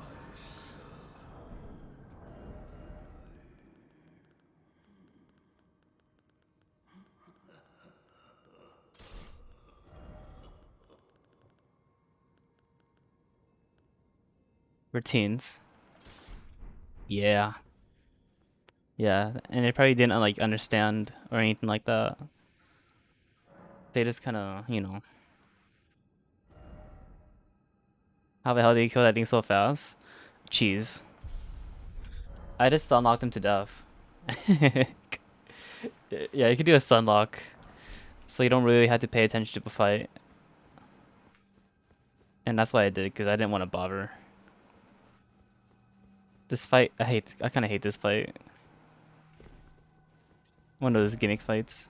Routines. Yeah. Yeah, and they probably didn't like understand or anything like that. They just kind of, you know. How the hell did you kill that thing so fast? Cheese. I just stun locked him to death. Yeah, you could do a stun lock, so you don't really have to pay attention to the fight. And that's why I did, because I didn't want to bother. This fight, I kind of hate this fight. One of those gimmick fights.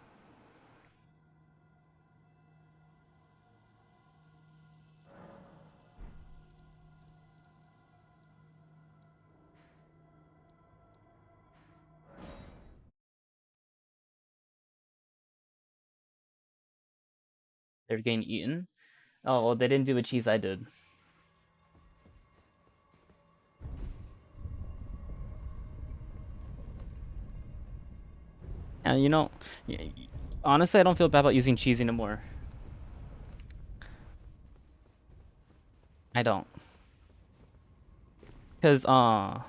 They're getting eaten. Oh, well, they didn't do the cheese I did. And you know, honestly, I don't feel bad about using cheese anymore. I don't. Because, I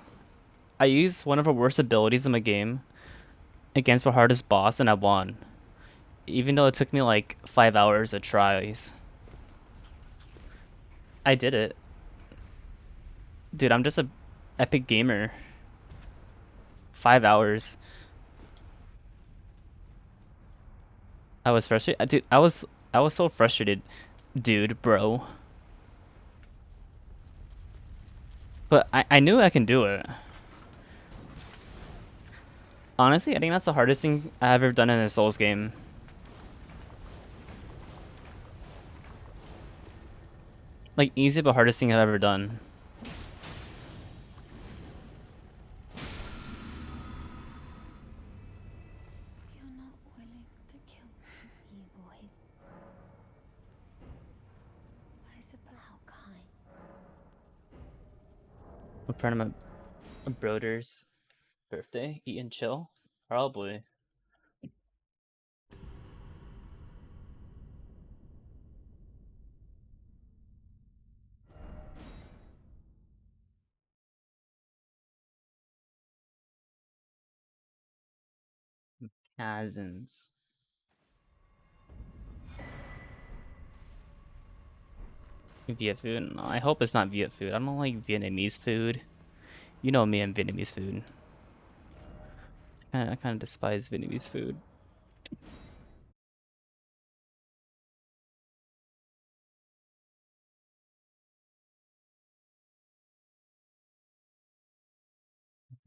used one of her worst abilities in the game against the hardest boss and I won. Even though it took me like 5 hours of tries. I did it. Dude, I'm just a epic gamer. 5 hours. I was frustrated. Dude, I was so frustrated. Dude, bro. But I knew I can do it. Honestly, I think that's the hardest thing I've ever done in a Souls game. Like, easy but hardest thing I've ever done. You're not willing to kill you boys. I suppose how kind. I'm proud of my brother's birthday. Eat and chill. Probably. Cousins. Viet food? No, I hope it's not Viet food. I don't like Vietnamese food. You know me and Vietnamese food. I kind of despise Vietnamese food.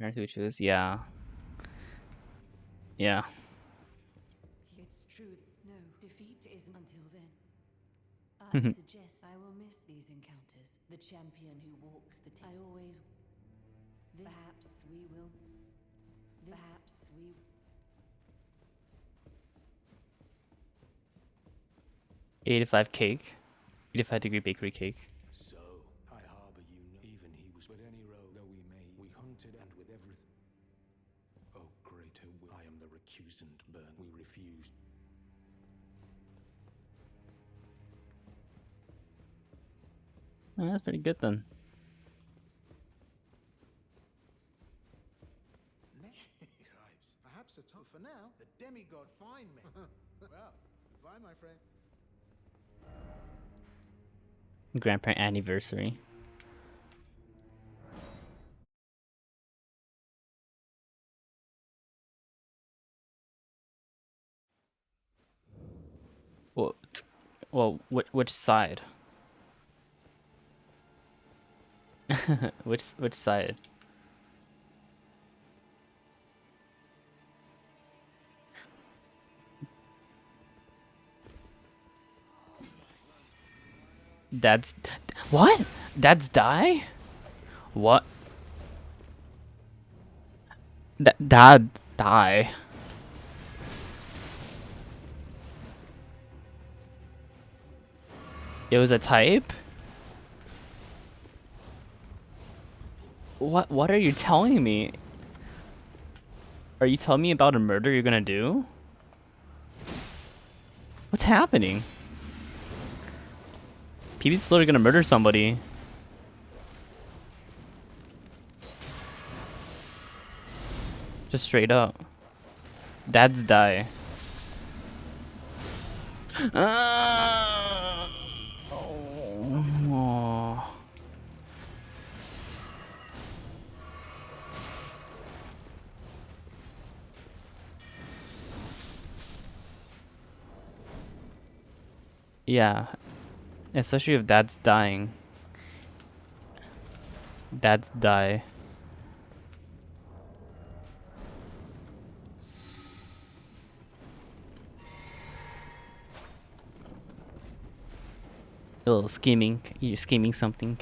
Hooches, yeah. Yeah. It's true. No, defeat isn't until then. I suggest I will miss these encounters. The champion who walks the I always. Perhaps we will. Perhaps we. 85 cake. 85-degree bakery cake. So, I harbour you, even he was. But any road though we may, we hunted and with everything. Oh, greater will I am the recusant burn. We refused. Oh, that's pretty good then. Perhaps a time for now. The demigod find me. Well, goodbye, my friend. Grandparent anniversary. Well, which side? which side? Dad's what? Dad's die? What? Dad die? It was a type? What are you telling me? Are you telling me about a murder you're gonna do? What's happening? PB's literally gonna murder somebody. Just straight up. Dad's die. Oh. Yeah, especially if dad's dying. Dad's die. A little scheming. You're scheming something.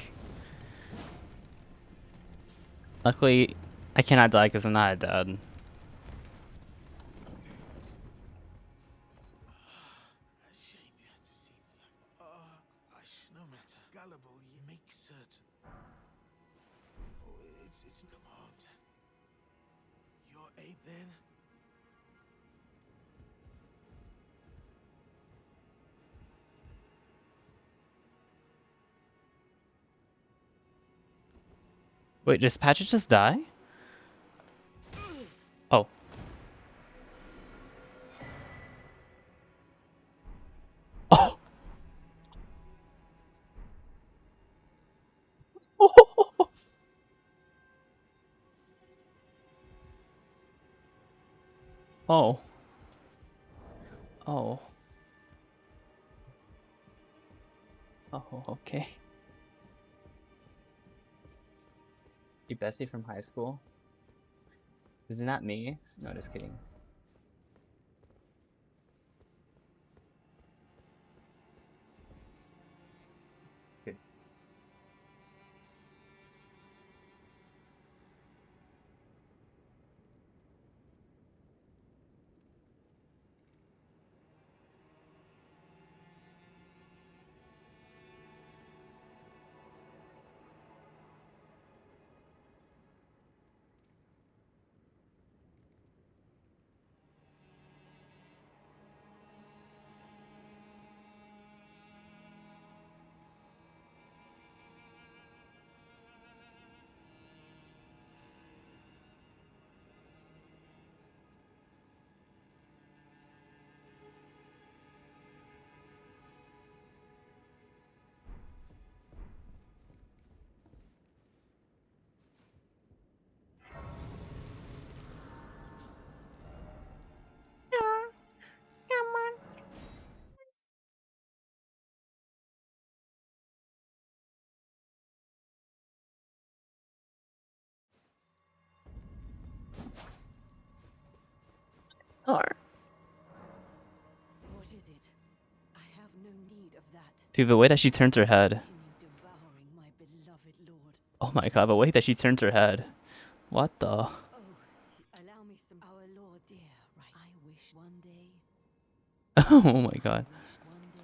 Luckily, I cannot die because I'm not a dad. A shame you had to see me like. No matter. Gullible, you make certain. Oh, it's come on. You're Abe then? Wait, does Patrick just die? Oh. Oh. Oh. Oh. Oh, okay. Your bestie from high school? Isn't that me? No, just kidding. Good. Or What is it? I have no need of that. dude, the way that she turns her head. Continue devouring my beloved lord. Oh my god, the way that she turns her head. What the? Oh, allow me some. Our lord, dear, right? I wish one day. Oh my god. Wish one day.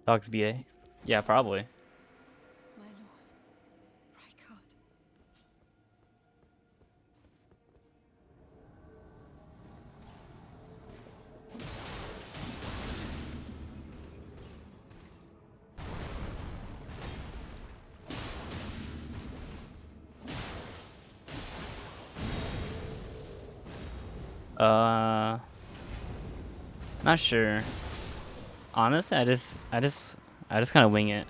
Dogs BA? Yeah, probably. My lord, Rykard. Not sure. Honestly, I just kind of wing it.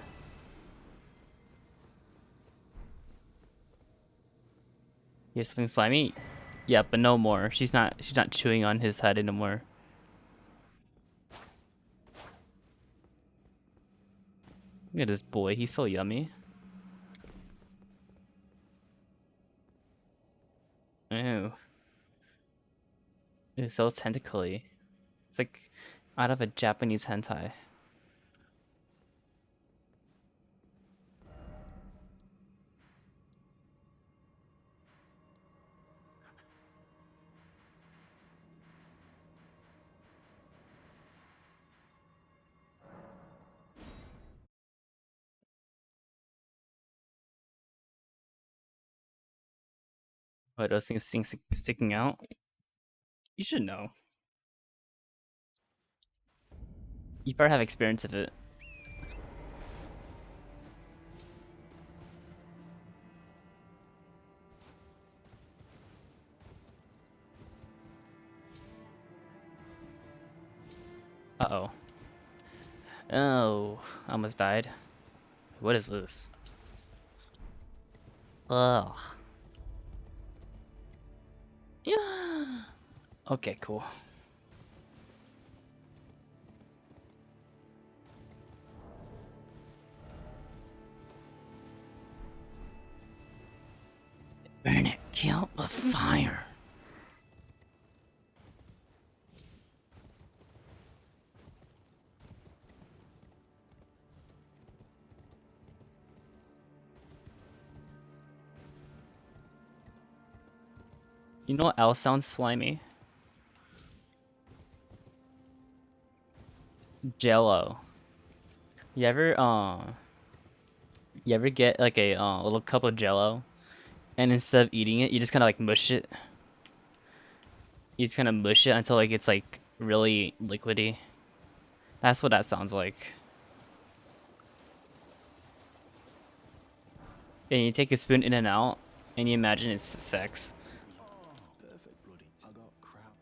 Here's something slimy. Yeah, but no more. She's not chewing on his head anymore. Look at this boy. He's so yummy. Ew. It's so tentacly. It's like out of a Japanese hentai. What, those things sticking out? You should know. You better have experience of it. Uh-oh. Oh, I almost died. What is this? Ugh. Yeah. Okay, cool. Burn it, kill with fire. You know what else sounds slimy? Jello. You ever get like a little cup of Jello, and instead of eating it, you just kind of like mush it. You just kind of mush it until like it's like really liquidy. That's what that sounds like. And you take a spoon in and out, and you imagine it's sex. Perfect, bloody. I got crap.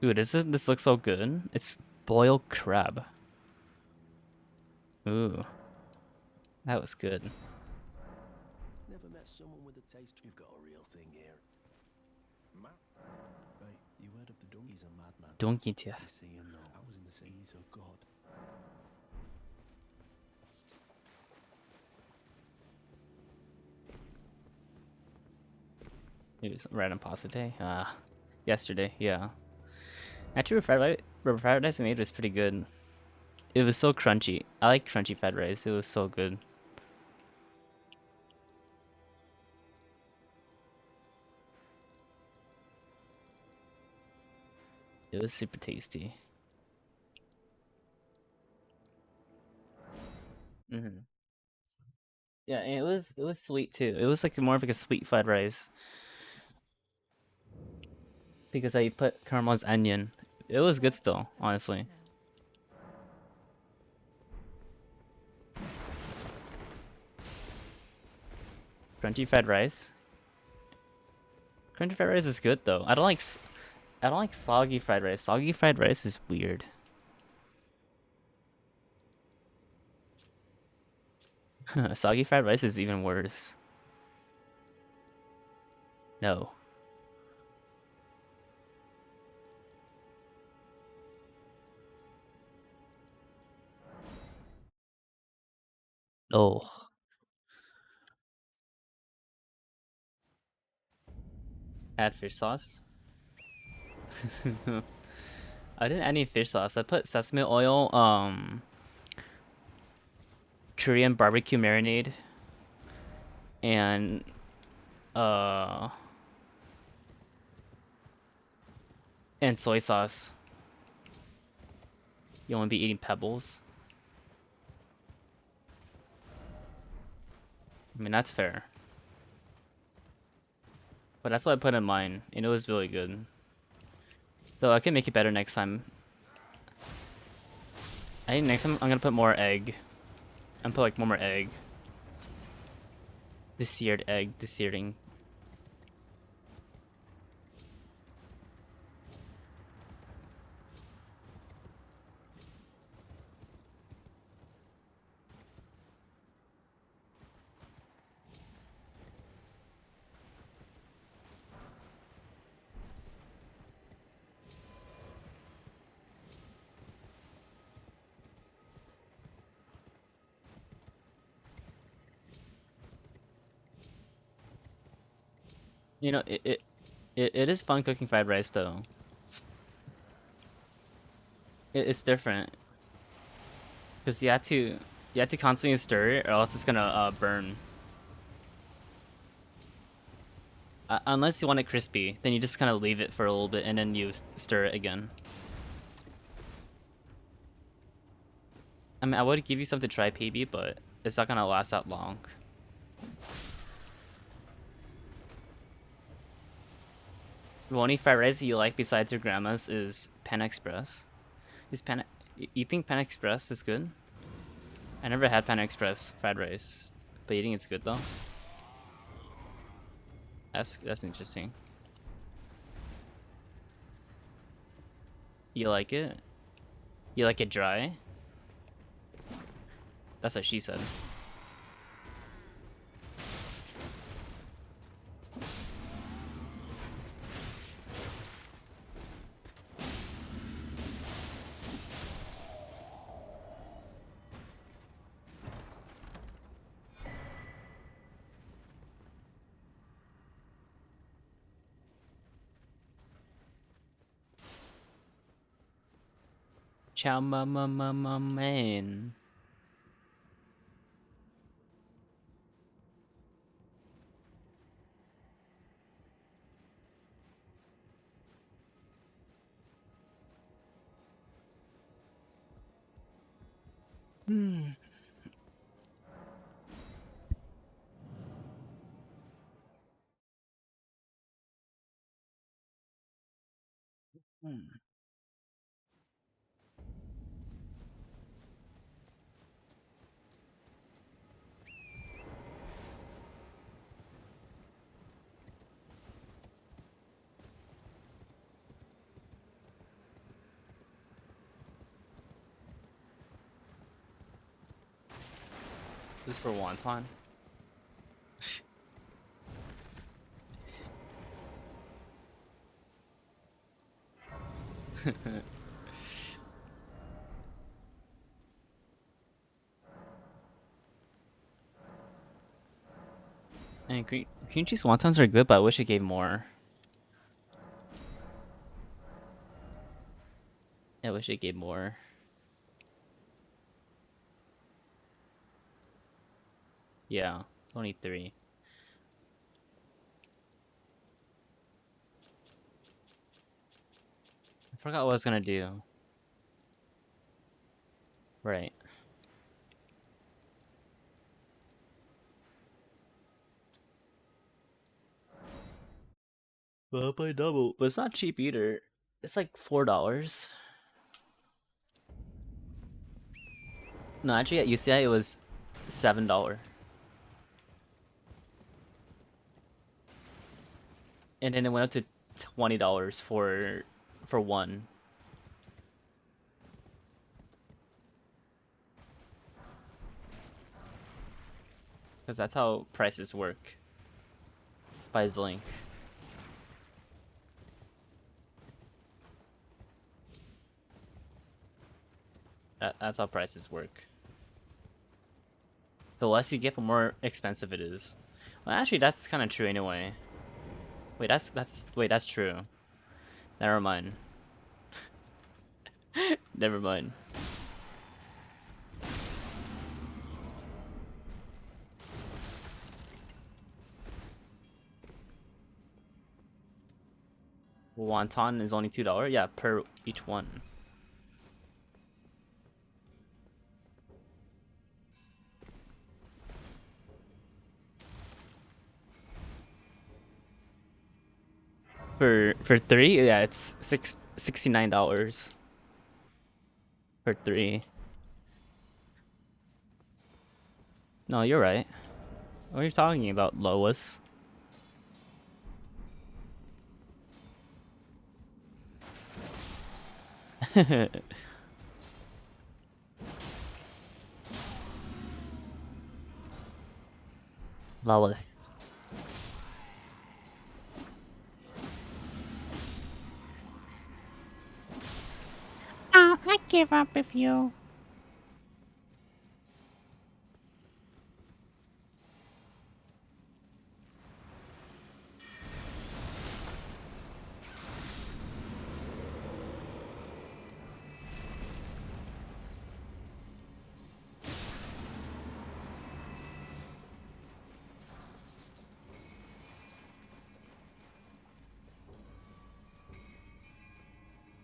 Ooh, this looks so good. It's boiled crab. Ooh, that was good. Never met someone with a taste. You've got a real thing here. Ma? Right, you heard of the donkey? He's a madman. Donkey tia. You see him though. I was in the sea. He's a god. It was random pasta day. Yesterday, yeah. Actually, Rubber Fried Rice I made was pretty good. It was so crunchy. I like crunchy fried rice. It was so good. It was super tasty. Hmm. Yeah, and it was sweet too. It was like more of like a sweet fried rice because I put caramelized onion. It was good still, honestly. Crunchy fried rice. Crunchy fried rice is good though. I don't like soggy fried rice. Soggy fried rice is weird. Soggy fried rice is even worse. No. Oh. Add fish sauce. I didn't add any fish sauce. I put sesame oil, Korean barbecue marinade, and uh, and soy sauce. You want to be eating pebbles? I mean, that's fair. But that's what I put in mine, and it was really good. So I can make it better next time. I think next time I'm gonna put more egg. And put like one more egg. The seared egg, the searing. You know, it is fun cooking fried rice though. It's different because you have to constantly stir it or else it's gonna burn. Unless you want it crispy, then you just kind of leave it for a little bit and then you stir it again. I mean, I would give you something to try, PB, but it's not gonna last that long. The only fried rice you like besides your grandma's is Pan Express. Is Pan? You think Pan Express is good? I never had Pan Express fried rice, but you think it's good though? That's interesting. You like it? You like it dry? That's what she said. Chow ma man. Hmm. Hmm. This is for wonton. And cream cheese wontons are good, but I wish it gave more. I wish it gave more. Yeah, 23. I forgot what I was gonna do. Right. Well, I'll play double, but it's not cheap either. It's like $4. No, actually at UCI it was $7, and then it went up to $20 for one. Because that's how prices work. By Zlink. That's how prices work. The less you get, the more expensive it is. Well, actually, that's kind of true anyway. Wait, that's true. Never mind. Never mind. Wonton is only $2. Yeah, per each one. For three, yeah, it's $69 for three. No, you're right. What are you talking about, Lois? Lois. Oh, I give up with you.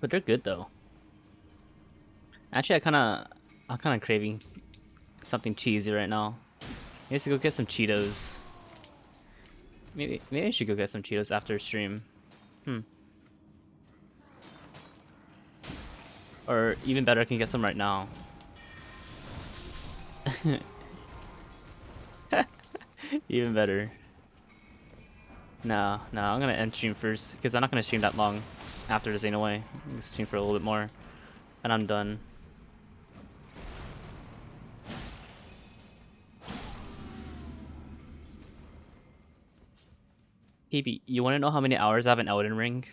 But they're good though. Actually, I'm kind of craving something cheesy right now. Maybe I should go get some Cheetos. Maybe I should go get some Cheetos after stream. Hmm. Or even better, I can get some right now. Even better. No, no, I'm gonna end stream first because I'm not gonna stream that long after this anyway. I'm gonna stream for a little bit more, and I'm done. PB, you want to know how many hours I have in Elden Ring?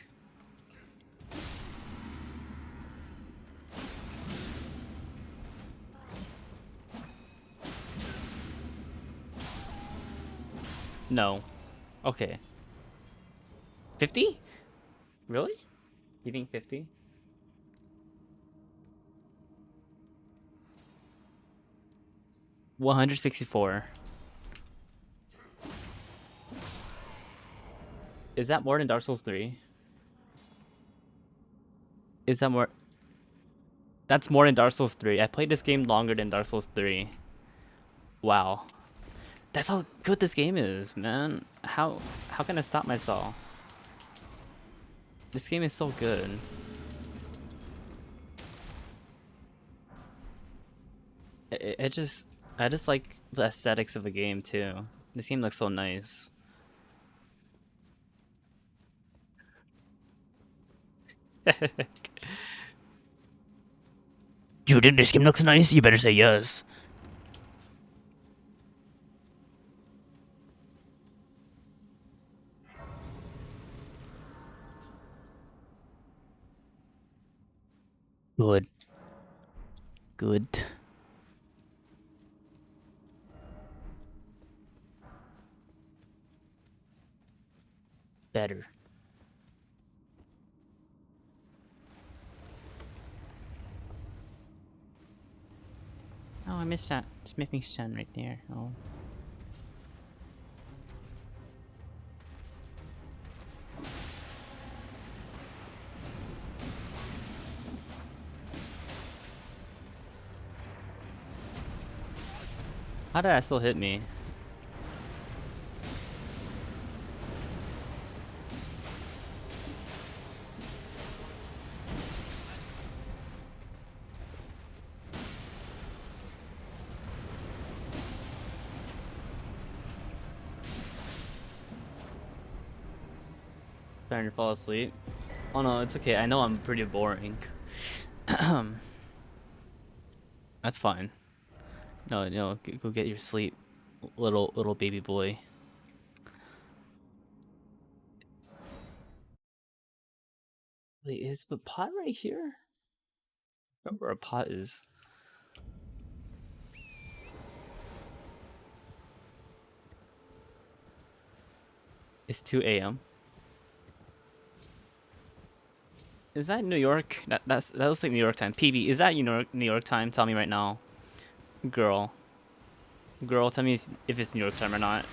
No. Okay. 50? Really? You think 50? $164. Is that more than Dark Souls 3? Is that more? That's more than Dark Souls 3. I played this game longer than Dark Souls 3. Wow. That's how good this game is, man. How can I stop myself? This game is so good. It just I just like the aesthetics of the game too. This game looks so nice. You think this game looks nice? You better say yes. Good. Good. Better. Oh, I missed that smithing stone right there. Oh. How did that still hit me? Trying to fall asleep. Oh no, it's okay. I know I'm pretty boring. That's fine. No, no, go get your sleep, little baby boy. Wait, is the pot right here? Remember where a pot is. It's 2 a.m. Is that New York? That looks like New York time. PB, is that New York time? Tell me right now, girl. Girl, tell me if it's New York time or not.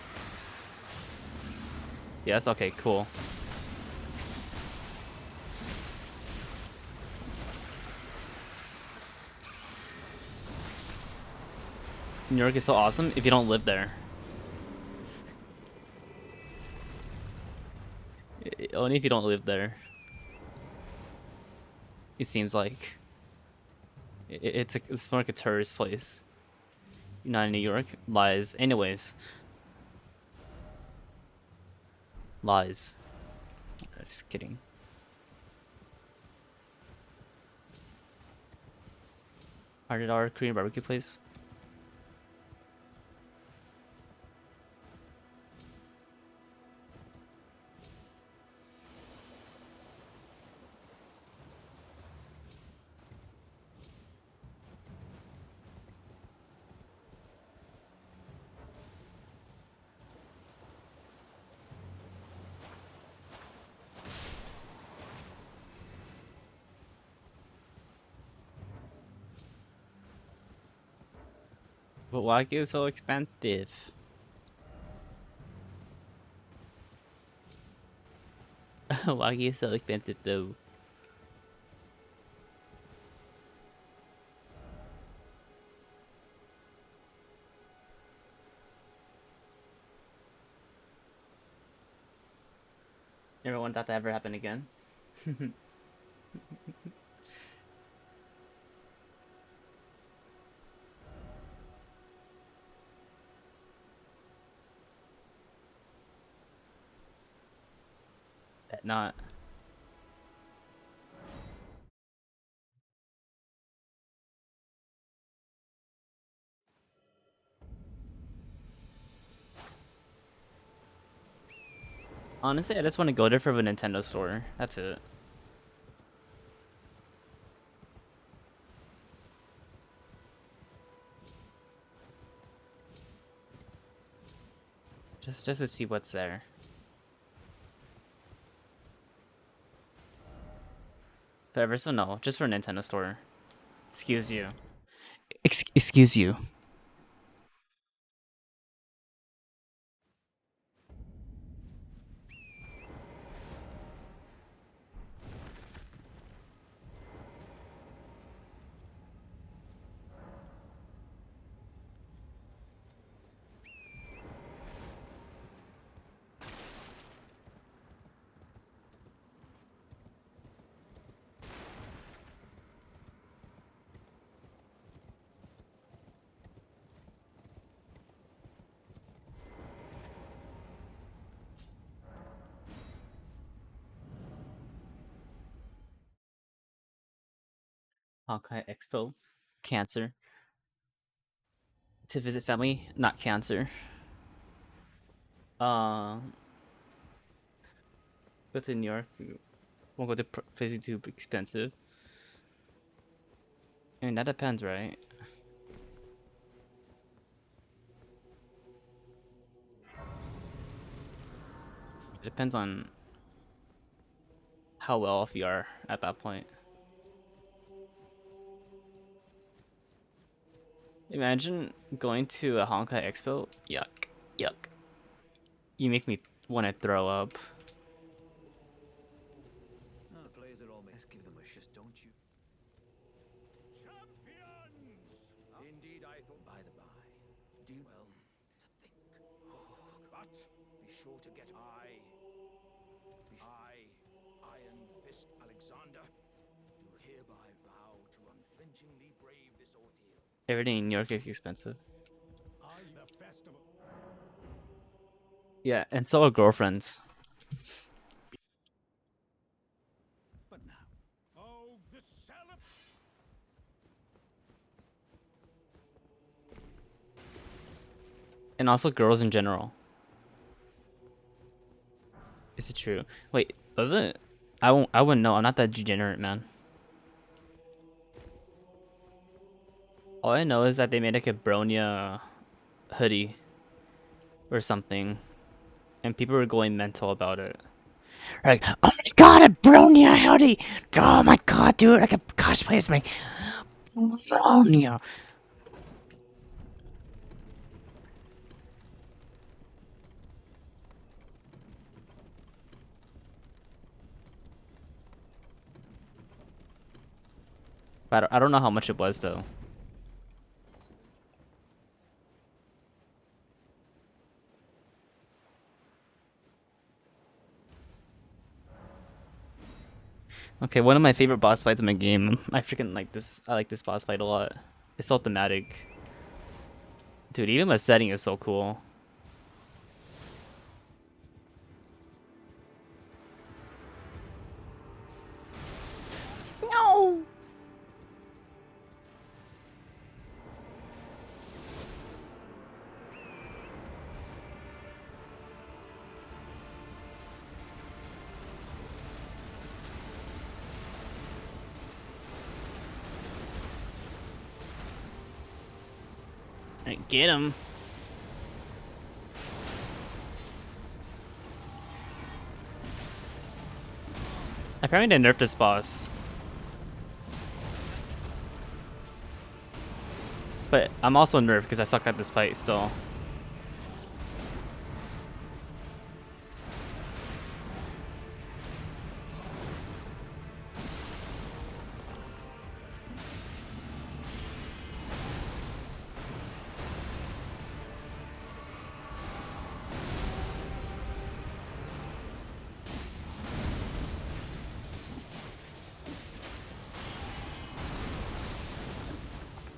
Yes. Okay. Cool. New York is so awesome if you don't live there. Only if you don't live there. It seems like it's more like a tourist place. Not in New York. Lies. Anyways, lies. Just kidding. $100 Korean barbecue place. But why is so expensive? Why is so expensive though? Never want that to ever happen again. Bet not. Honestly, I just want to go there for the Nintendo store. That's it. Just to see what's there. But ever so no, just for Nintendo store. Excuse you. Excuse you. Hawkeye Expo. Cancer. To visit family, not cancer. Uh, go to New York. Won't go to places too expensive. I mean, that depends, right? It depends on how well off you are at that point. Imagine going to a Honkai Expo. Yuck. Yuck. You make me want to throw up. No, the players are all. Let's give them a shot, don't you? Indeed, I thought. By the by, do you But be sure to get Iron Fist Alexander, do hereby vow to unflinchingly brave this ordeal. Everything in New York is expensive. The festival. Yeah, and so are girlfriends. But now, oh, the And also girls in general. Is it true? Wait, does it? I wouldn't know. I'm not that degenerate, man. All I know is that they made like a Bronya hoodie or something, and people were going mental about it. Like, oh my god, a Bronya hoodie! Oh my god, dude, I can cosplay as my Bronya. But I don't know how much it was though. Okay, one of my favorite boss fights in my game. I freaking like this. I like this boss fight a lot. It's so thematic. Dude, even the setting is so cool. No! Get him. Apparently they nerfed this boss. But I'm also nerfed because I suck at this fight still.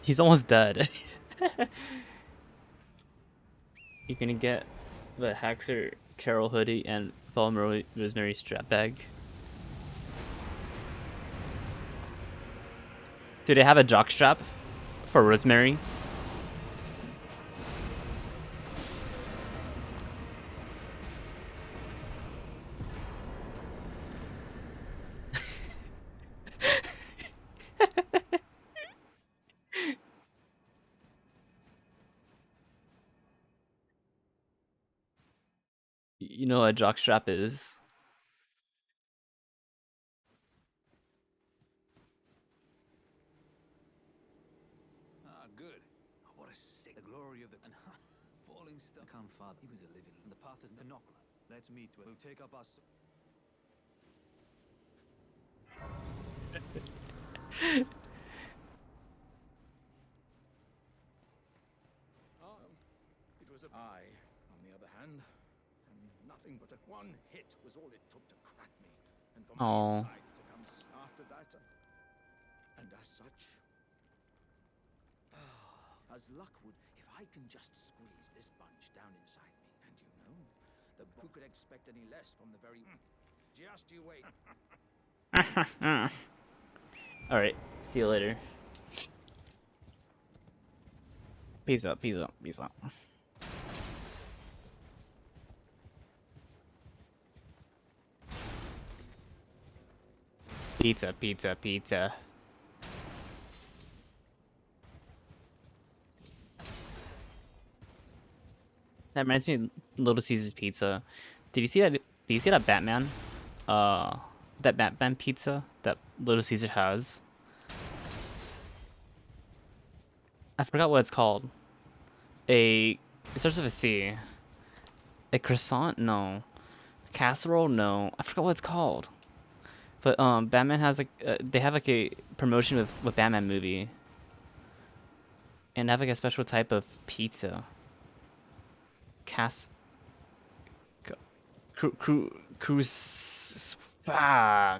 He's almost dead. You're gonna get the Haxer Carol hoodie and Fallen Rosemary strap bag. Do they have a jock strap for Rosemary? You know what a jock strap is? Ah, good. What a sick. The glory of the and falling star. Can't father. He was a living. And the path is Pinocchio. Let's meet. We'll take up our. It was I, on the other hand, and nothing but one hit was all it took to crack me, and for my Oh, inside to come after that, and as such, as luck would, if I can just squeeze this bunch down inside me, and who could expect any less from the very. Just you wait. all right. See you later. Peace out. Peace out. Peace out. Pizza. Pizza. Pizza. That reminds me of Little Caesar's Pizza. Did you see that? Did you see that Batman? That Batman pizza that Little Caesar has. I forgot what it's called. It starts with a C. A croissant? No. Casserole? No. I forgot what it's called. But Batman has like they have like a promotion with Batman movie, and they have like a special type of pizza. Cruise. Fuck. I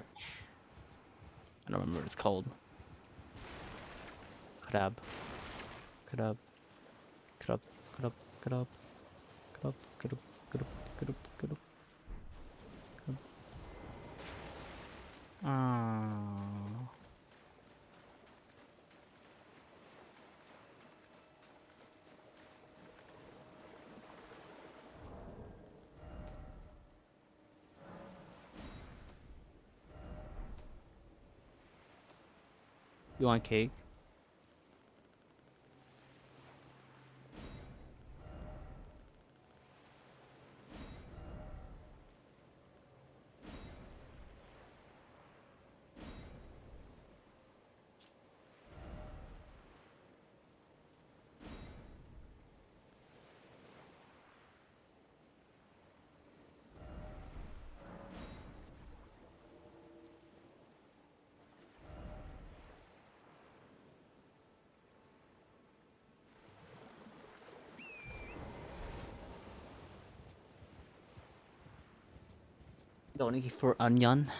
don't remember what it's called. Crab. Crab. Crab. Crab. Crab. Crab. Crab. Crab. Crab. Crab. Ah. You want cake? Going for onion.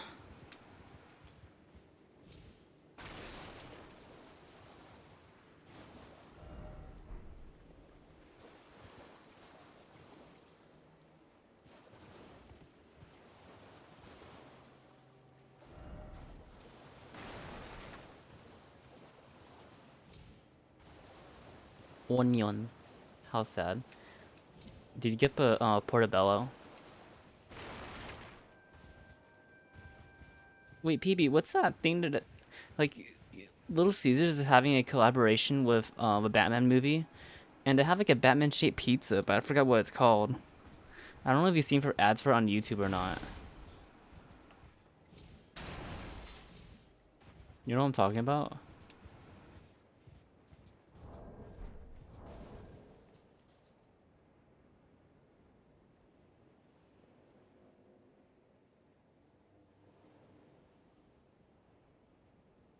Onion. How sad. Did you get the portobello? Wait, PB, what's that thing that, like, Little Caesars is having a collaboration with a Batman movie, and they have like a Batman-shaped pizza, but I forgot what it's called. I don't know if you've seen for ads for it on YouTube or not. You know what I'm talking about?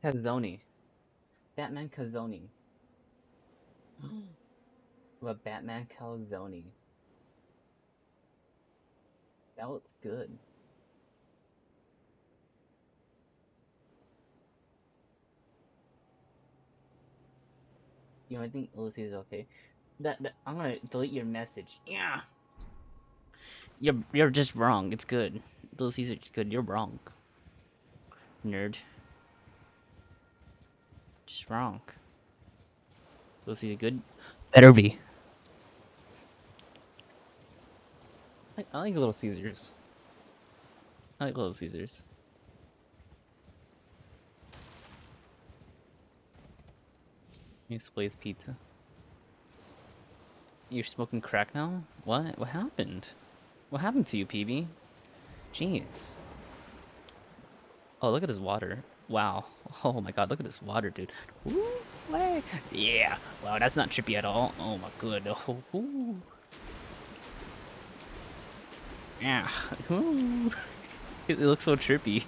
Calzone. Batman calzone. The Batman calzone. That looks good. You know, I think Little Caesars is okay. That I'm gonna delete your message. Yeah. You're just wrong. It's good. Little Caesars is good. You're wrong. Nerd. Just wrong. Little Caesars good. Better be. I like Little Caesars. I like Little Caesars. Blaze pizza. You're smoking crack now? What? What happened? What happened to you, PB? Jeez. Oh, look at his water. Wow. Oh my god, look at this water, dude. Ooh, way. Yeah. Wow, that's not trippy at all. Oh my god. Oh, ooh. Yeah. Ooh. It looks so trippy.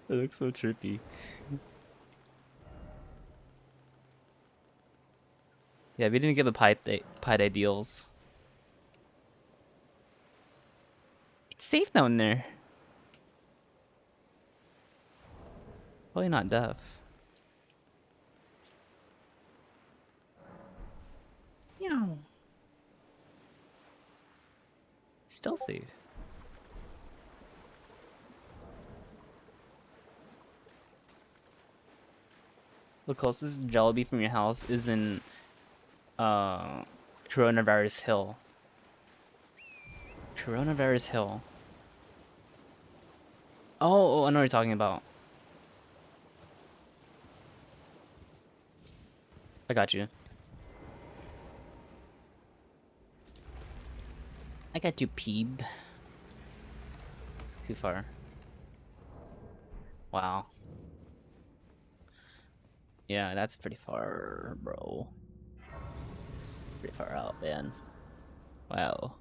It looks so trippy. Yeah, we didn't get the pie day deals. It's safe down there. Probably not deaf. Yeah. Still safe. The closest Jollibee from your house is in uh Coronavirus Hill. Coronavirus Hill. Oh, I know what you're talking about. I got you. I got you, Peeb. Too far. Wow. Yeah, that's pretty far, bro. Pretty far out, man. Wow.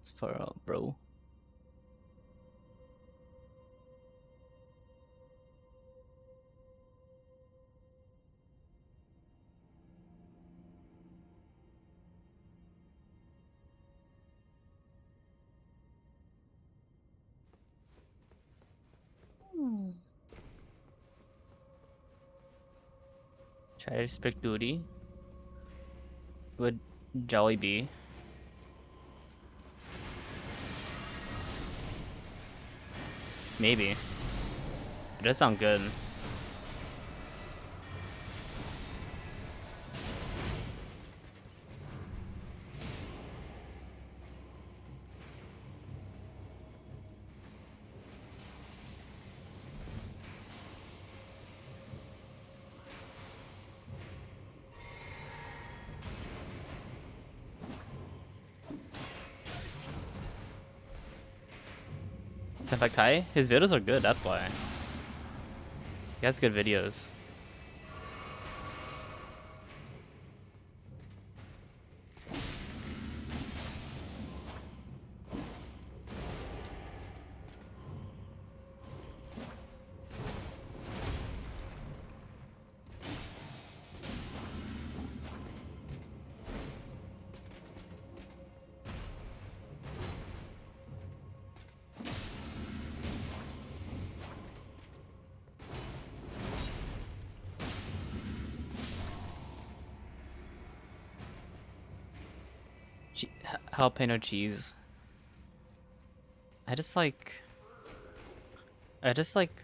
It's far out, bro. Try to speak duty. Would Jollibee. Maybe. It does sound good. Senpai Kai, his videos are good, that's why. He has good videos. Jalapeno cheese. I just like I just like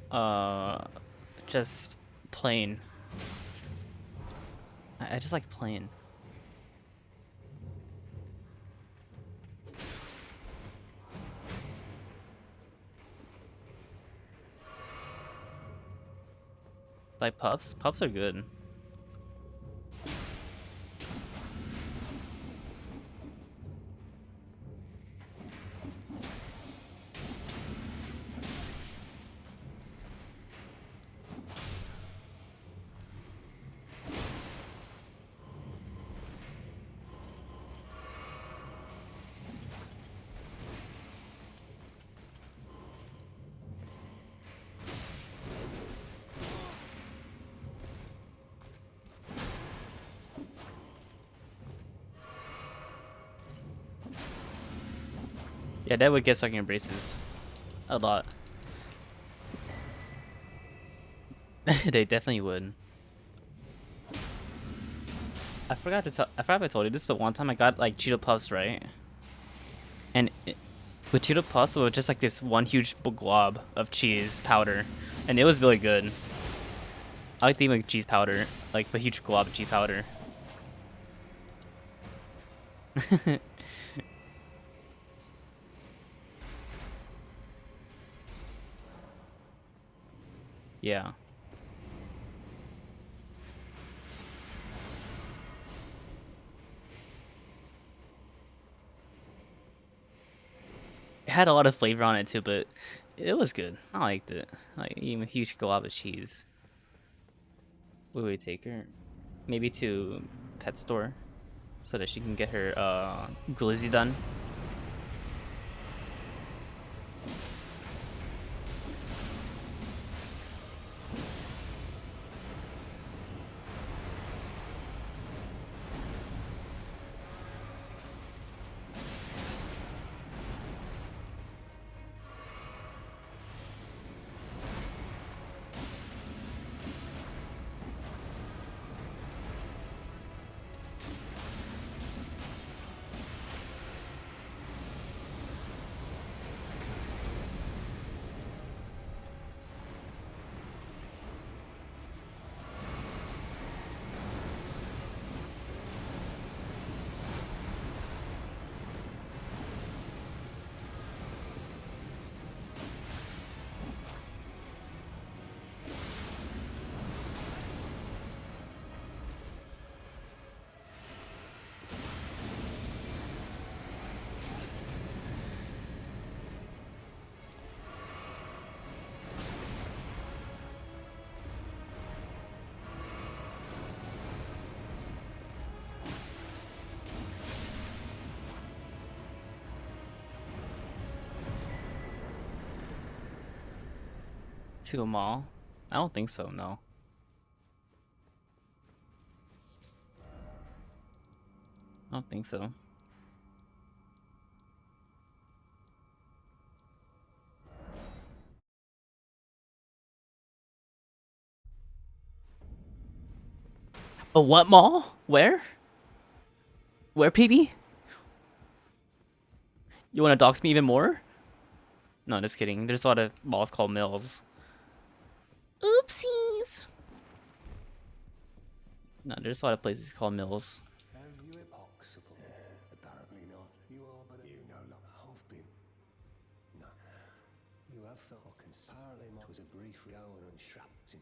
uh just plain. I just like plain. Like puffs? Puffs are good. Yeah, that would get stuck in braces. A lot. They definitely would. I forgot if I told you this, but one time I got like Cheeto Puffs, right? And with Cheeto Puffs, it was just like this one huge glob of cheese powder, and it was really good. I like to eat like cheese powder, like a huge glob of cheese powder. Yeah. It had a lot of flavor on it too, but it was good. I liked it. Like even a huge glob of cheese. Where would we take her? Maybe to pet store so that she can get her glizzy done. To a mall? I don't think so, no. I don't think so. A what mall? Where? Where, PB? You want to dox me even more? No, just kidding. There's a lot of malls called mills. Oopsies. No, there's a lot of places called mills. Have you impossible? Apparently not. You are, but you know, look, I've been. No. You have felt apparently it was a brief go and unstrapped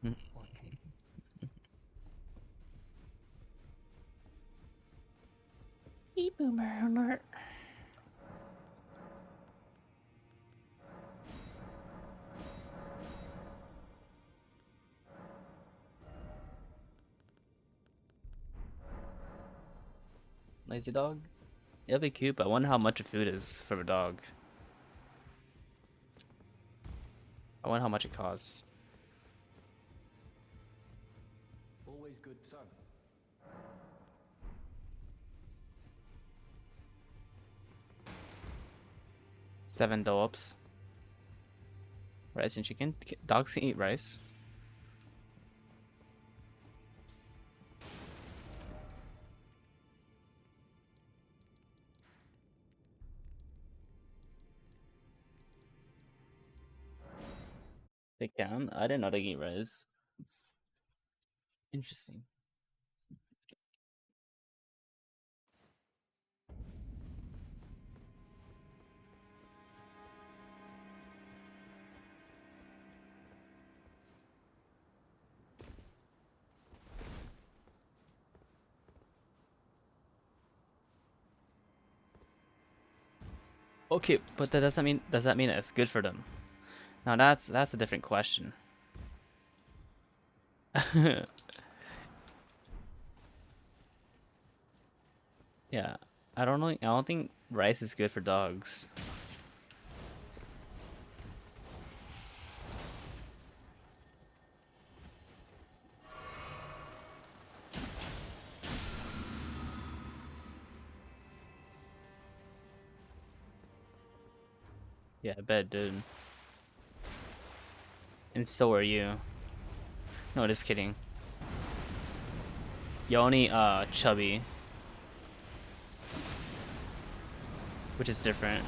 him. What can Boomer alert. Lazy dog? It'll be cute, but I wonder how much a food is for a dog. I wonder how much it costs. always good son? $7. Rice and chicken. Dogs can eat rice. They can? I didn't know they can eat rice. Interesting. Okay, but that doesn't mean does that mean it's good for them? Now that's a different question. Yeah, I don't know. I don't think rice is good for dogs. Yeah, I bet, dude. And so are you. No, just kidding. You're only chubby, which is different.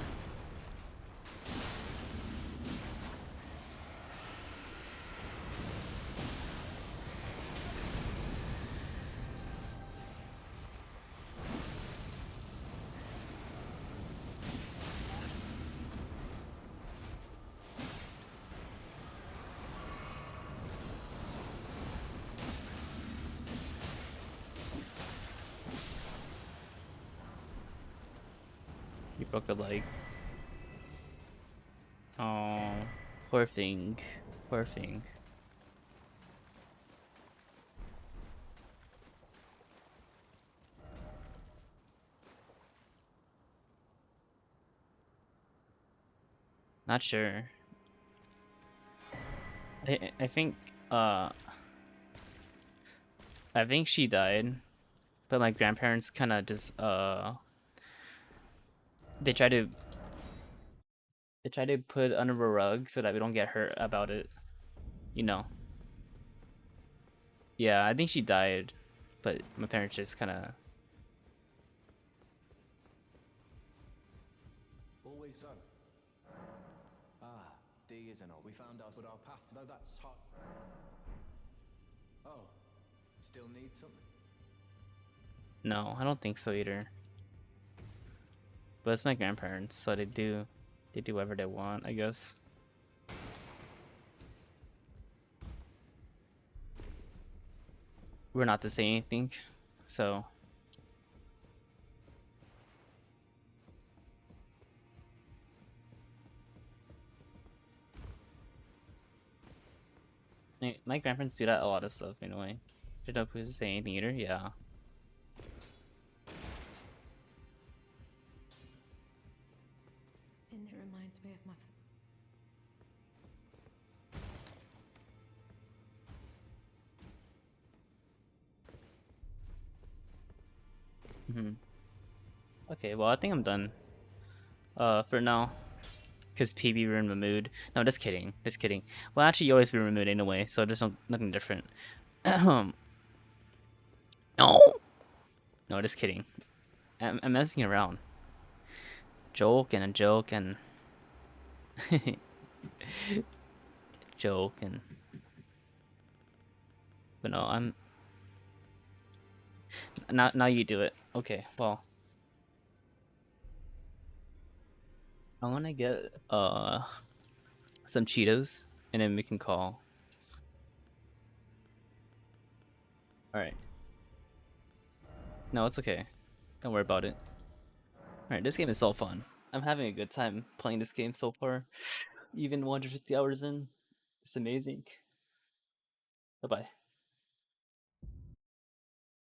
You broke a leg. Oh, poor thing. Poor thing. Not sure. I think uh I think she died, but my grandparents kind of just they try to put it under a rug so that we don't get hurt about it. You know. Yeah, I think she died, but my parents just kind of. Always son. Ah, D isn't all. We found out, but our paths. No, that's hot. Oh, still need something. No, I don't think so either. But it's my grandparents, so they do whatever they want, I guess. We're not to say anything, so. My grandparents do that a lot of stuff anyway. They don't supposed to say anything either. Yeah. And it reminds me of my. Hmm. Okay, well I think I'm done. For now, cause PB ruined my mood. No, just kidding. Just kidding. Well, actually, you always ruin my mood anyway, so there's nothing different. No. No, just kidding. I'm messing around. Joke and a joke and joke and. But no, I'm now you do it. Okay, well, I want to get some Cheetos and then we can call. All right. No, it's okay. Don't worry about it. All right, this game is so fun. I'm having a good time playing this game so far. Even 150 hours in, it's amazing. Bye bye.